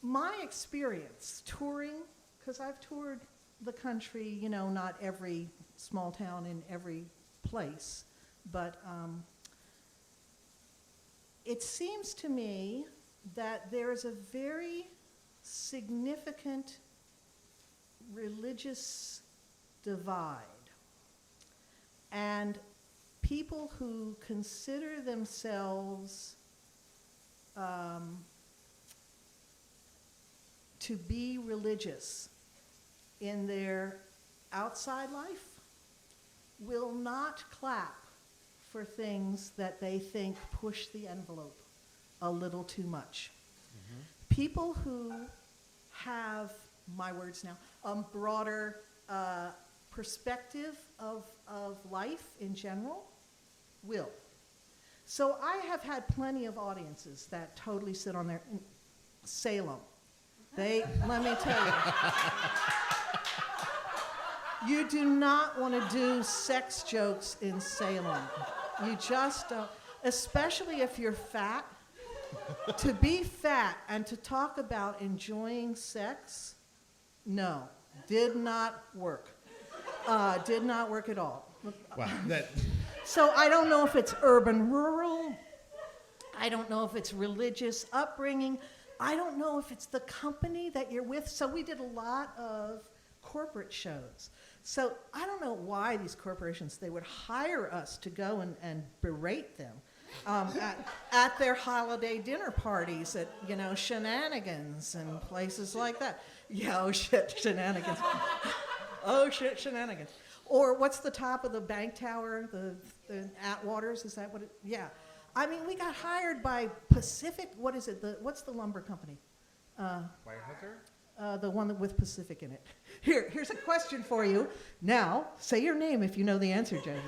My experience touring, because I've toured the country, you know, not every small town in every place, but it seems to me that there's a very significant religious divide, and people who consider themselves to be religious in their outside life will not clap for things that they think push the envelope a little too much. Mm-hmm. People who have, my words now, broader perspective of life in general will. So I have had plenty of audiences that totally sit on their Salem. Let me tell you, you do not want to do sex jokes in Salem. You just don't, especially if you're fat. To be fat and to talk about enjoying sex, no, did not work. Did not work at all. Wow. So I don't know if it's urban, rural. I don't know if it's religious upbringing. I don't know if it's the company that you're with. So we did a lot of corporate shows. So I don't know why these corporations, they would hire us to go and berate them at their holiday dinner parties at, you know, Shenanigans and places like that. Yeah, oh shit, Shenanigans. Oh shit, Shenanigans. Or what's the top of the bank tower, the Atwaters, is that what it, yeah. I mean, we got hired by Pacific, what is it, what's the lumber company? Weyerhaeuser? The one with Pacific in it. Here's a question for you. Now, say your name if you know the answer, Jade.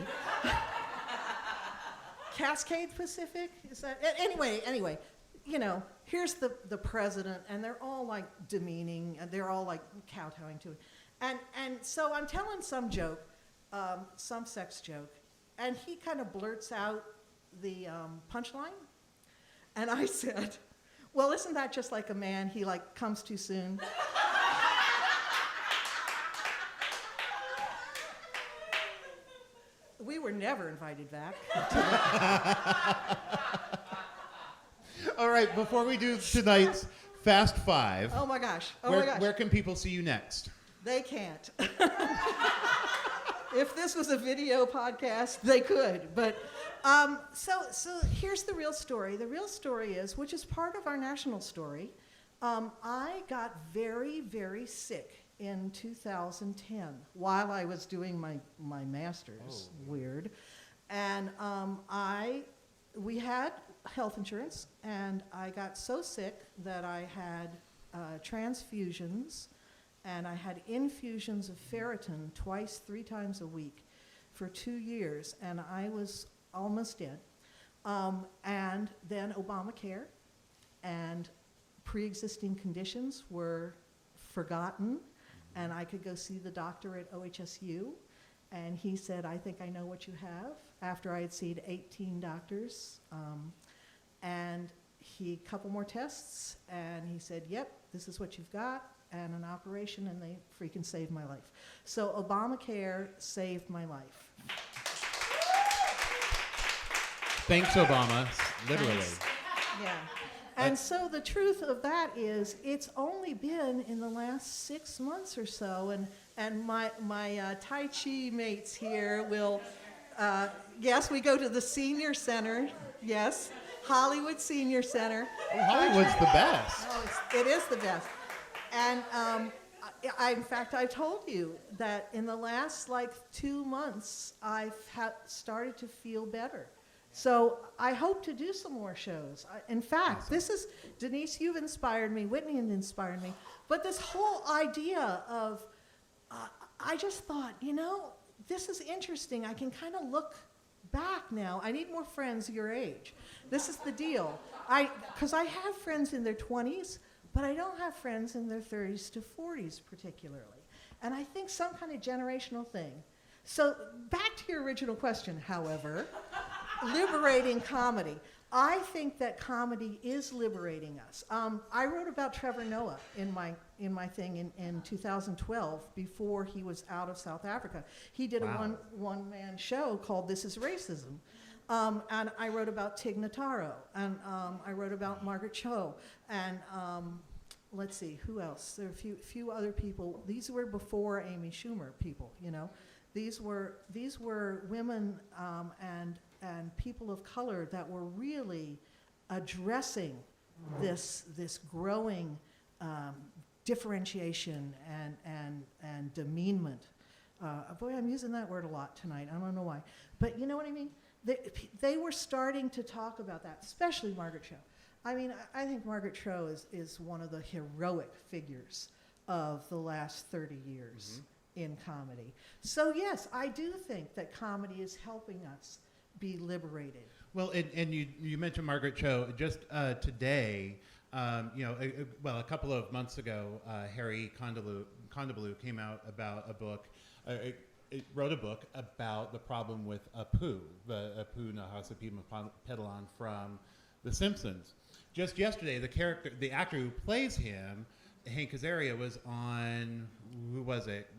Cascade Pacific? Is that anyway, you know, here's the president, and they're all like demeaning, and they're all like kowtowing to it. And so I'm telling some joke, some sex joke, and he kind of blurts out the punchline, and I said, "Well, isn't that just like a man? He like comes too soon." We were never invited back. All right, before we do tonight's Fast Five. Oh my gosh. Where can people see you next? They can't. If this was a video podcast, they could. But so here's the real story. The real story is, which is part of our national story, I got very, very sick in 2010 while I was doing my master's. Oh. Weird. And I we had health insurance, and I got so sick that I had transfusions, and I had infusions of ferritin twice, 3 times a week for 2 years, and I was almost dead. And then Obamacare and pre-existing conditions were forgotten, and I could go see the doctor at OHSU, and he said, I think I know what you have, after I had seen 18 doctors. And he, couple more tests, and he said, yep, this is what you've got, and an operation, and they freaking saved my life. So Obamacare saved my life. Thanks, Obama. Literally. Thanks. Yeah. And so the truth of that is, it's only been in the last 6 months or so, and my Tai Chi mates here will, yes, we go to the senior center, yes, Hollywood Senior Center. Oh, Hollywood's the best. Oh, it is the best. And in fact, I told you that in the last 2 months, I've started to feel better. So I hope to do some more shows. In fact, Awesome. This is, Denise, you've inspired me, Whitney has inspired me, but this whole idea of, I just thought, this is interesting. I can kind of look back now. I need more friends your age. This is the deal. Because I have friends in their 20s, but I don't have friends in their 30s to 40s particularly. And I think some kind of generational thing. So back to your original question, however, liberating comedy. I think that comedy is liberating us. I wrote about Trevor Noah in my thing in 2012 before he was out of South Africa. He did Wow. a one-man show called This Is Racism. And I wrote about Tig Notaro, and I wrote about Margaret Cho, and let's see, who else? There are a few other people. These were before Amy Schumer people, These were women and people of color that were really addressing this growing differentiation and demeanment. Boy, I'm using that word a lot tonight. I don't know why, but you know what I mean. They were starting to talk about that, especially Margaret Cho. I mean, I think Margaret Cho is one of the heroic figures of the last 30 years in comedy. So yes, I do think that comedy is helping us be liberated. Well, and you mentioned Margaret Cho. Just today, a couple of months ago, Harry Kondabolu came out about a book, wrote a book about the problem with Apu, the Apu Nahasapi from The Simpsons. Just yesterday, the actor who plays him, Hank Azaria, was on, who was it?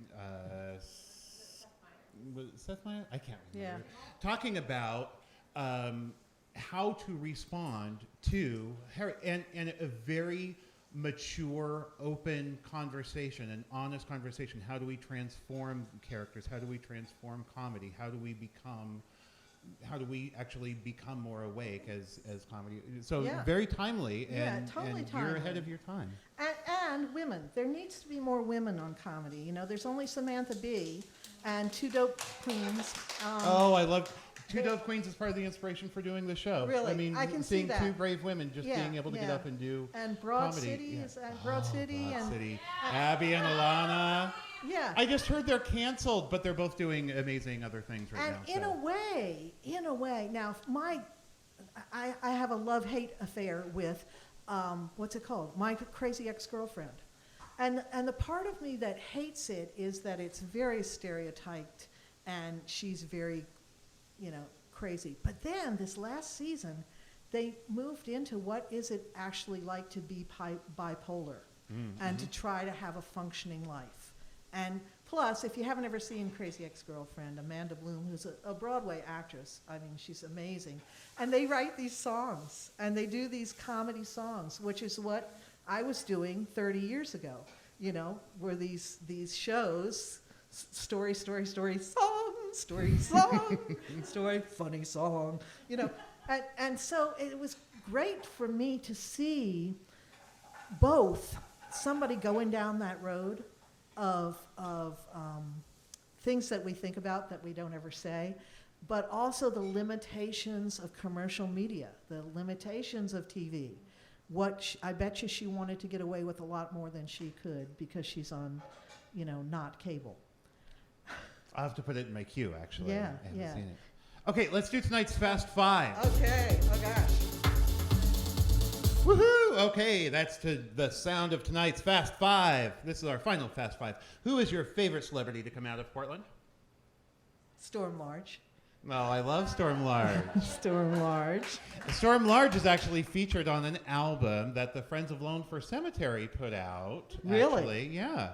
Was it Seth Meyers? I can't remember. Yeah. Talking about how to respond to Harry, and a very mature, open conversation, an honest conversation. How do we transform characters? How do we transform comedy? How do we actually become more awake as comedy? So Yeah. very timely, and, totally and you're ahead timely. of your time. And women. There needs to be more women on comedy. There's only Samantha Bee and Two Dope Queens. I love Two Dope Queens is part of the inspiration for doing the show. Really? I mean, I can see seeing that. two brave women just Yeah, being able to get yeah. up and do And Broad comedy. City Yeah. is Broad City Broad and City. Abby and Alana. yeah. I just heard they're canceled, but they're both doing amazing other things right And now. in a way, now I have a love-hate affair with, what's it called? My Crazy Ex-Girlfriend. And the part of me that hates it is that it's very stereotyped and she's very, crazy. But then this last season, they moved into what is it actually like to be bipolar and to try to have a functioning life. And plus, if you haven't ever seen Crazy Ex-Girlfriend, Amanda Bloom, who's a Broadway actress, I mean, she's amazing. And they write these songs, and they do these comedy songs, which is what I was doing 30 years ago, were these shows, story, song, story, song, story, funny song, And so it was great for me to see both somebody going down that road of things that we think about that we don't ever say, but also the limitations of commercial media, the limitations of TV. I bet you she wanted to get away with a lot more than she could because she's on, not cable. I'll have to put it in my queue, actually. Yeah, I haven't yeah. seen it. Okay, let's do tonight's Fast Five. Okay, oh gosh. Woohoo! Okay, that's to the sound of tonight's Fast Five. This is our final Fast Five. Who is your favorite celebrity to come out of Portland? Storm Large. Oh, I love Storm Large. Storm Large. Storm Large is actually featured on an album that the Friends of Lone Fir Cemetery put out. Really? Actually. Yeah.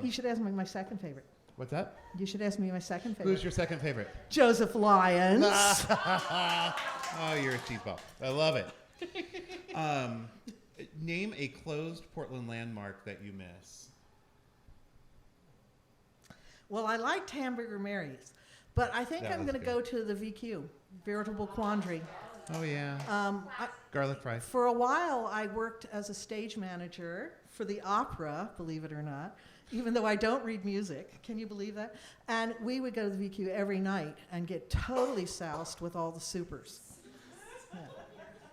You should ask me my second favorite. What's that? You should ask me my second favorite. Who's your second favorite? Joseph Lyons. Oh, you're a cheeseball. I love it. Name a closed Portland landmark that you miss. Well, I liked Hamburger Mary's, but I think I'm going to go to the VQ, Veritable Quandary. Oh, yeah. Garlic fry. For a while, I worked as a stage manager for the opera, believe it or not, even though I don't read music. Can you believe that? And we would go to the VQ every night and get totally soused with all the supers.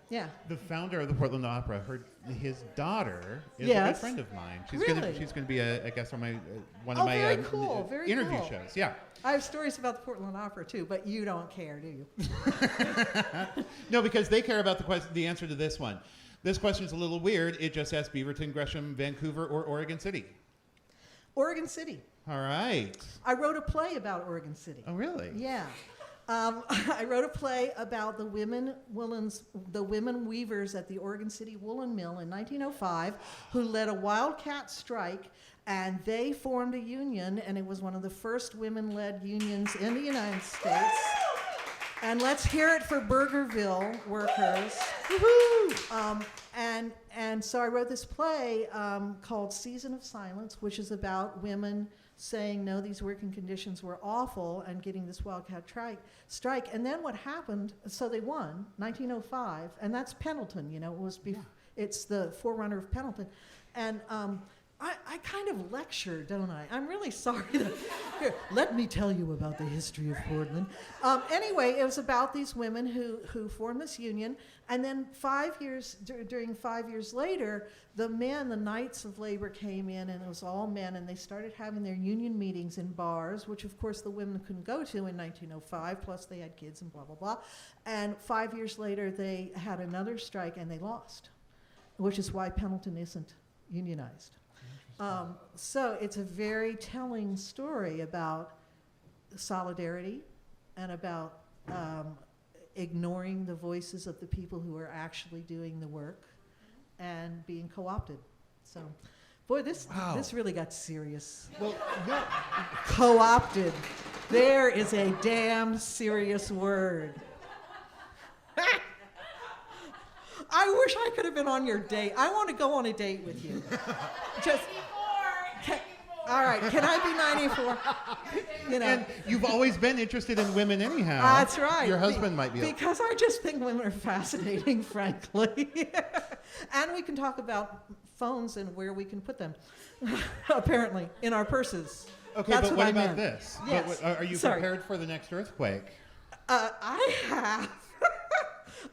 Yeah. The founder of the Portland Opera, his daughter is a Yes. good friend of mine. She's Really? She's gonna be a guest on my one Oh, of my very cool, very interview cool. shows. Yeah. I have stories about the Portland Opera, too, but you don't care, do you? No, because they care about the answer to this one. This question is a little weird. It just asks Beaverton, Gresham, Vancouver, or Oregon City. Oregon City. All right. I wrote a play about Oregon City. Oh, really? Yeah. I wrote a play about the women weavers at the Oregon City Woolen Mill in 1905 who led a wildcat strike, and they formed a union, and it was one of the first women-led unions in the United States. And let's hear it for Burgerville workers. Woohoo! And so I wrote this play called Season of Silence, which is about women saying, no, these working conditions were awful, and getting this wildcat strike. And then what happened, so they won, 1905, and that's Pendleton, it's the forerunner of Pendleton. And I kind of lecture, don't I? I'm really sorry. Here, let me tell you about the history of Portland. Anyway, it was about these women who formed this union, and then 5 years later, the Knights of Labor came in, and it was all men, and they started having their union meetings in bars, which of course the women couldn't go to in 1905, plus they had kids and blah, blah, blah. And 5 years later, they had another strike, and they lost, which is why Pendleton isn't unionized. So it's a very telling story about solidarity and about ignoring the voices of the people who are actually doing the work and being co-opted. So, boy, this really got serious. Well, no. Co-opted. There is a damn serious word. I wish I could have been on your date. I want to go on a date with you. All right, can I be 94? And you've always been interested in women anyhow. That's right. Your husband might be. Because I just think women are fascinating, frankly. And we can talk about phones and where we can put them, apparently, in our purses. Okay, That's but what I about meant. this? Yes. Are you prepared for the next earthquake? I have.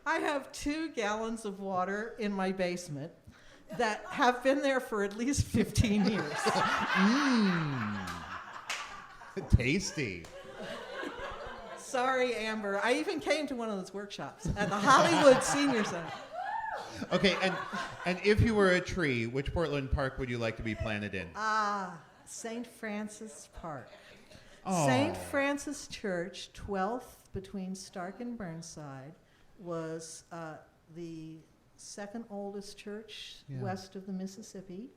I have 2 gallons of water in my basement that have been there for at least 15 years. Tasty. Sorry, Amber. I even came to one of those workshops at the Hollywood Senior Center. Okay, and if you were a tree, which Portland park would you like to be planted in? St. Francis Park. Oh. St. Francis Church, 12th between Stark and Burnside, was the second oldest church west of the Mississippi,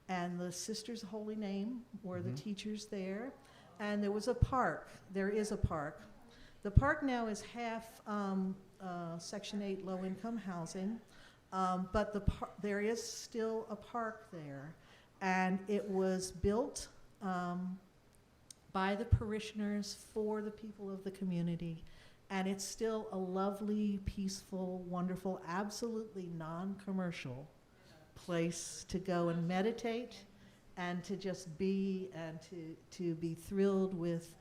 and the Sisters of Holy Name were the teachers there, and there was a park. There is a park. The park now is half Section 8 low-income housing, but there is still a park there, and it was built by the parishioners for the people of the community. And it's still a lovely, peaceful, wonderful, absolutely non-commercial place to go and meditate and to just be and to be thrilled with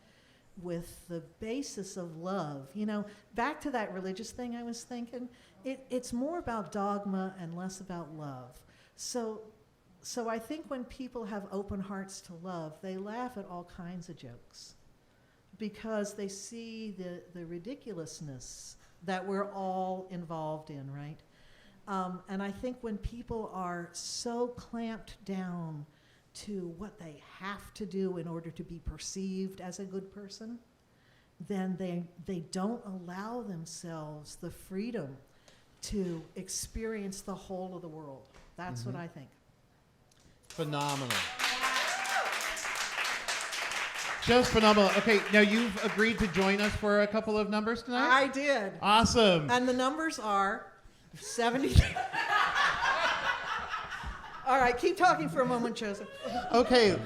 with the basis of love. You know, back to that religious thing I was thinking, it's more about dogma and less about love. So I think when people have open hearts to love, they laugh at all kinds of jokes because they see the ridiculousness that we're all involved in, right? And I think when people are so clamped down to what they have to do in order to be perceived as a good person, then they don't allow themselves the freedom to experience the whole of the world. That's what I think. Phenomenal. Just phenomenal. Okay, now you've agreed to join us for a couple of numbers tonight? I did. Awesome. And the numbers are 70. All right, keep talking for a moment, Joseph. Okay,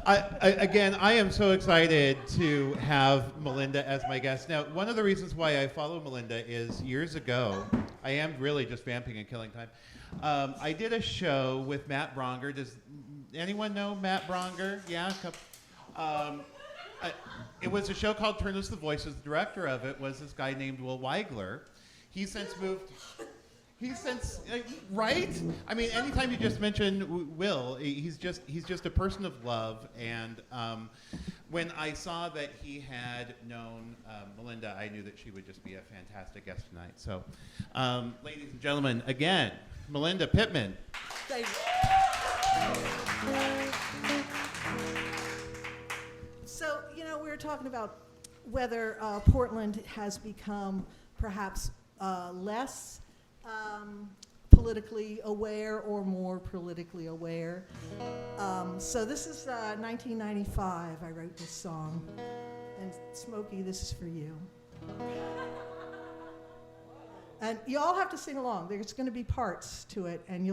I am so excited to have Melinda as my guest. Now, one of the reasons why I follow Melinda is years ago, I am really just vamping and killing time. I did a show with Matt Bronger. Does anyone know Matt Bronger? Yeah? It was a show called Turn Loose the Voices. The director of it was this guy named Will Weigler. He's since moved... right? I mean, anytime you just mention Will, he's just a person of love. And when I saw that he had known Melinda, I knew that she would just be a fantastic guest tonight. So, ladies and gentlemen, again, Melinda Pittman. Thank you. So, you know, we were talking about whether Portland has become perhaps less politically aware or more politically aware. So this is 1995. I wrote this song, and Smokey, this is for you. And you all have to sing along. There's going to be parts to it, and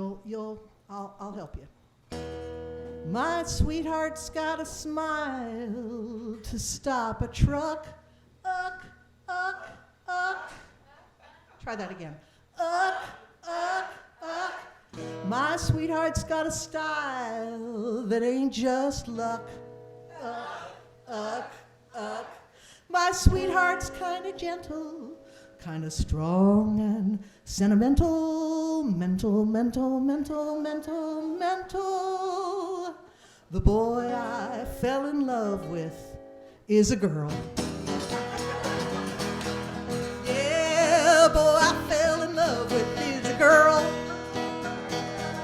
I'll help you. My sweetheart's got a smile to stop a truck. Try that again. My sweetheart's got a style that ain't just luck. My sweetheart's kinda gentle, kinda strong and sentimental, mental. The boy I fell in love with is a girl. Yeah, boy I fell in love with is a girl.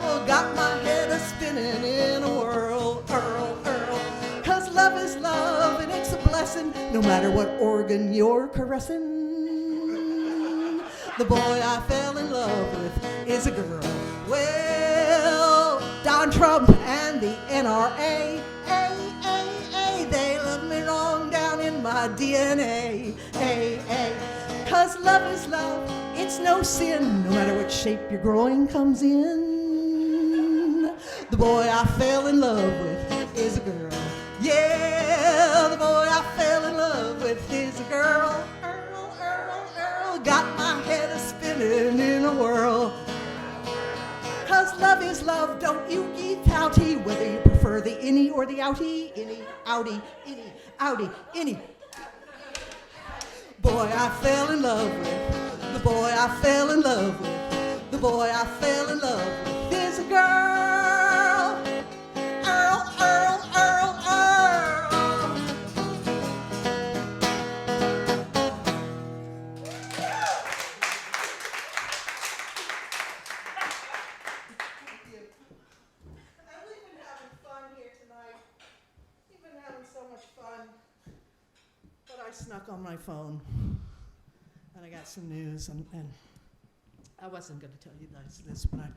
Oh, got my head a-spinning in a whirl, Earl. 'Cause love is love and it's a blessing, no matter what organ you're caressing. The boy I fell in love with is a girl. Well, Don Trump and the NRA, they love me wrong down in my DNA. 'Cause love is love, it's no sin, no matter what shape your groin comes in. The boy I fell in love with is a girl. Yeah, the boy I fell in love with is a girl. Earl, got my head a-spinning in a whirl. 'Cause love is love, don't you geek outie, whether you prefer the innie or the outie. Innie, outie, innie, outie, innie. Boy I fell in love with, the boy I fell in love with, the boy I fell in love with is a girl. Earl. I snuck on my phone, and I got some news, and I wasn't going to tell you guys this, but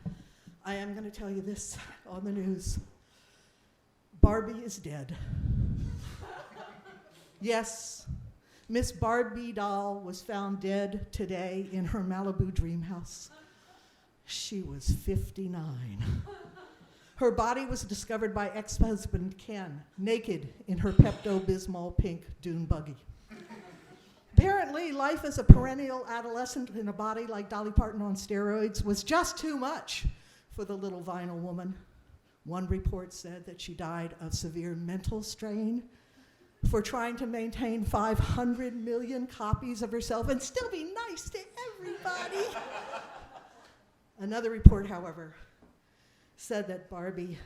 I am going to tell you this on the news. Barbie is dead. Yes, Miss Barbie doll was found dead today in her Malibu dream house. She was 59. Her body was discovered by ex-husband Ken, naked in her Pepto-Bismol pink dune buggy. Apparently, life as a perennial adolescent in a body like Dolly Parton on steroids was just too much for the little vinyl woman. One report said that she died of severe mental strain for trying to maintain 500 million copies of herself and still be nice to everybody. Another report, however, said that Barbie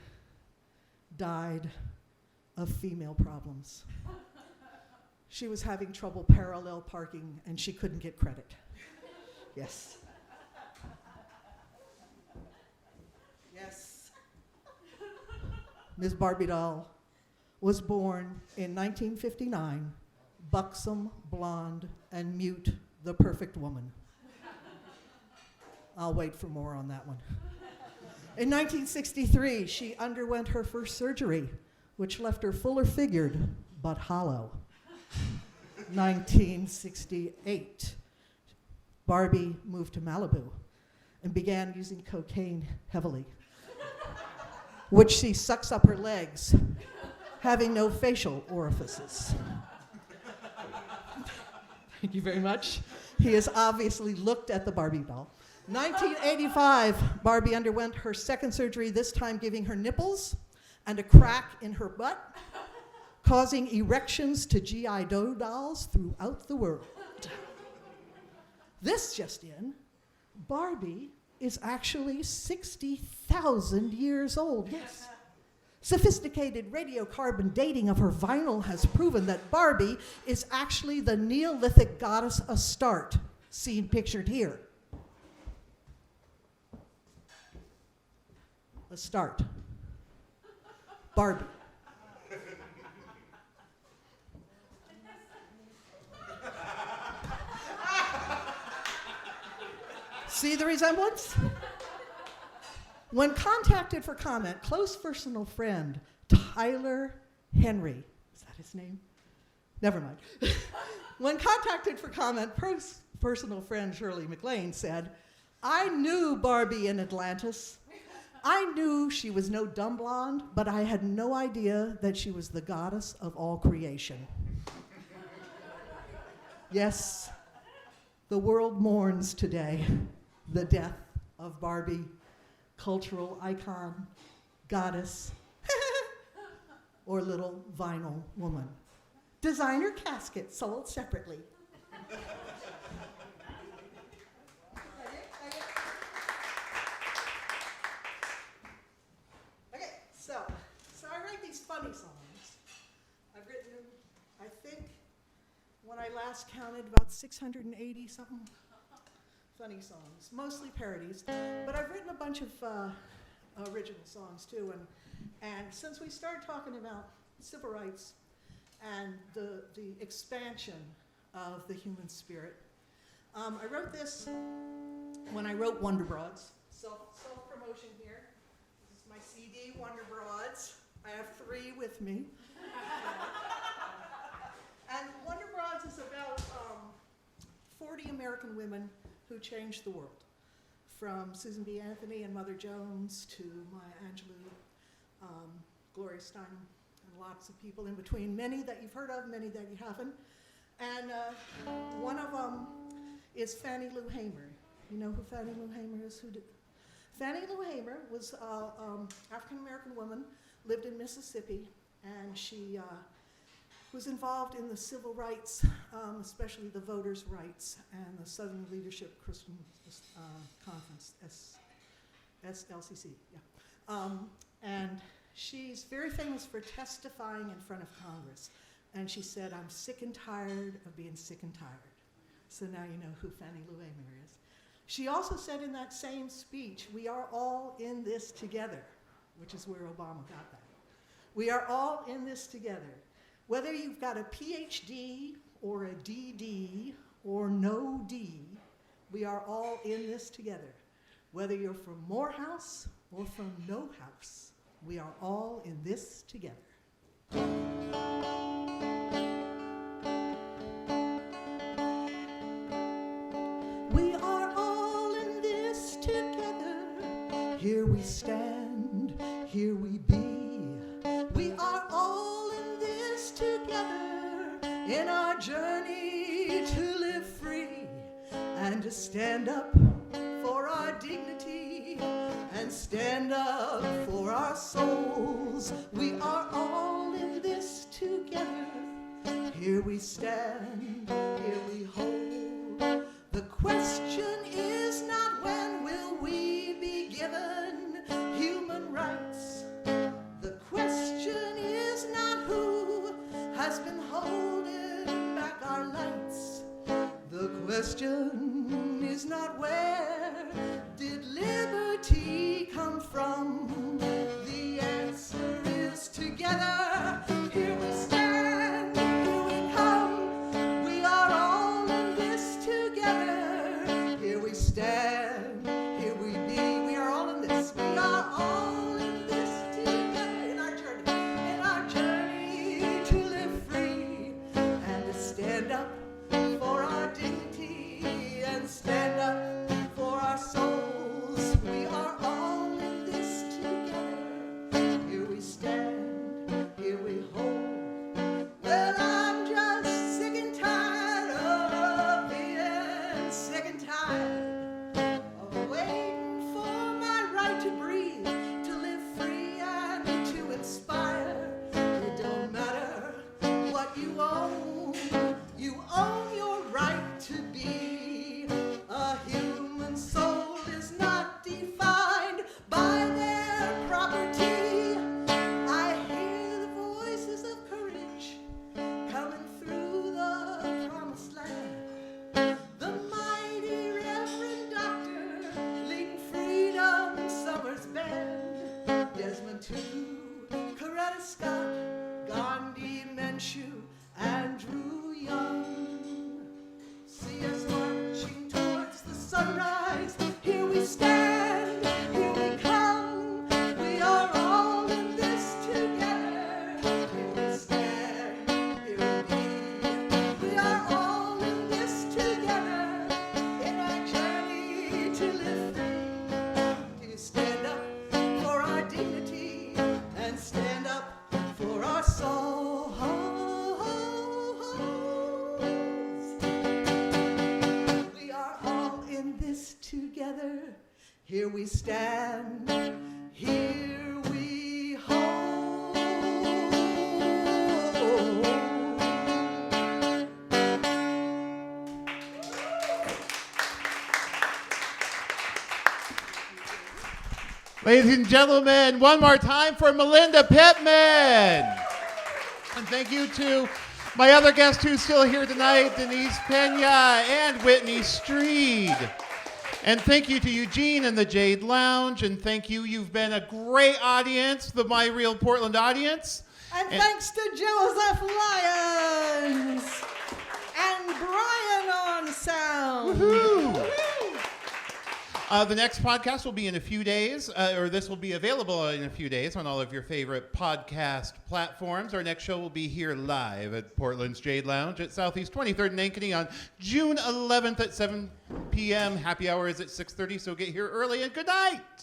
died of female problems. She was having trouble parallel parking and she couldn't get credit. Yes. Yes. Ms. Barbie doll was born in 1959, buxom, blonde, and mute, the perfect woman. I'll wait for more on that one. In 1963, she underwent her first surgery, which left her fuller figured, but hollow. 1968, Barbie moved to Malibu and began using cocaine heavily, which she sucks up her legs, having no facial orifices. Thank you very much. He has obviously looked at the Barbie doll. 1985, Barbie underwent her second surgery, this time giving her nipples and a crack in her butt, causing erections to G.I. Joe dolls throughout the world. This just in, Barbie is actually 60,000 years old. Yes. Sophisticated radiocarbon dating of her vinyl has proven that Barbie is actually the Neolithic goddess Astarte, seen pictured here. Astarte. Barbie. See the resemblance? When contacted for comment, close personal friend Tyler Henry, is that his name? Never mind. When contacted for comment, personal friend Shirley MacLaine said, I knew Barbie in Atlantis. I knew she was no dumb blonde, but I had no idea that she was the goddess of all creation. Yes, the world mourns today the death of Barbie, cultural icon, goddess, or little vinyl woman. Designer casket sold separately. Okay, so I write these funny songs. I've written, I think, when I last counted, about 680 something funny songs, mostly parodies, but I've written a bunch of original songs too, and since we started talking about civil rights and the expansion of the human spirit, I wrote this when I wrote Wonder Broads. Self-promotion here. This is my CD, Wonder Broads. I have 3 with me. And Wonder Broads is about 40 American women who changed the world, from Susan B. Anthony and Mother Jones to Maya Angelou, Gloria Steinem, and lots of people in between, many that you've heard of, many that you haven't. And one of them is Fannie Lou Hamer. You know who Fannie Lou Hamer is? Fannie Lou Hamer was an African-American woman, lived in Mississippi, and she was involved in the civil rights, especially the voters' rights, and the Southern Leadership Christian Conference, SLCC, yeah. And she's very famous for testifying in front of Congress. And she said, I'm sick and tired of being sick and tired. So now you know who Fannie Lou Hamer is. She also said in that same speech, we are all in this together, which is where Obama got that. We are all in this together. Whether you've got a PhD or a DD or no D, we are all in this together. Whether you're from Morehouse or from no house, we are all in this together. We are all in this together. Here we stand, here we be. We are all in this together in our journey to live free and to stand up for our dignity and stand up for our souls. We are all in this together. Here we stand, here we hold. The question is not when will we be given human rights. The question is not who has been holding back our lights. The question is not where did liberty come from. The answer is together. Here we stand, here we come. We are all in this together. Here we stand, here we be. We are all in this. We are all in this together in our journey to live free and to stand up for our dignity and stand up for our souls. We are all in this together. Here we stand, here we hold. Well, I'm just sick and tired of being sick and tired of waiting for my right to breathe, to live free and to inspire. It don't matter what you own. You own your right to be. A human soul is not defined by their property. I hear the voices of courage coming through the promised land. The mighty Reverend Doctor leading freedom in Summer's Bend. Desmond Tutu, Coretta Scott, Gandhi, Menchu, Andrew Young. See us marching towards the sunrise. Here we stand, here we come. We are all in this together. Here we stand, here we be. We are all in this together in our journey to live free. To stand up for our dignity and stand up for our souls. We are all in this together. Here we stand, here we hold. Ladies and gentlemen, one more time for Melinda Pittman. And thank you to my other guest who's still here tonight, Denise Pena and Whitney Streed. And thank you to Eugene and the Jade Lounge. And thank you. You've been a great audience, the My Real Portland audience. And thanks to Joseph Lyons and Brian on sound. Woohoo! The next podcast will be in a few days, or this will be available in a few days on all of your favorite podcast platforms. Our next show will be here live at Portland's Jade Lounge at Southeast 23rd and Ankeny on June 11th at 7 p.m. Happy hour is at 6:30, so get here early and good night.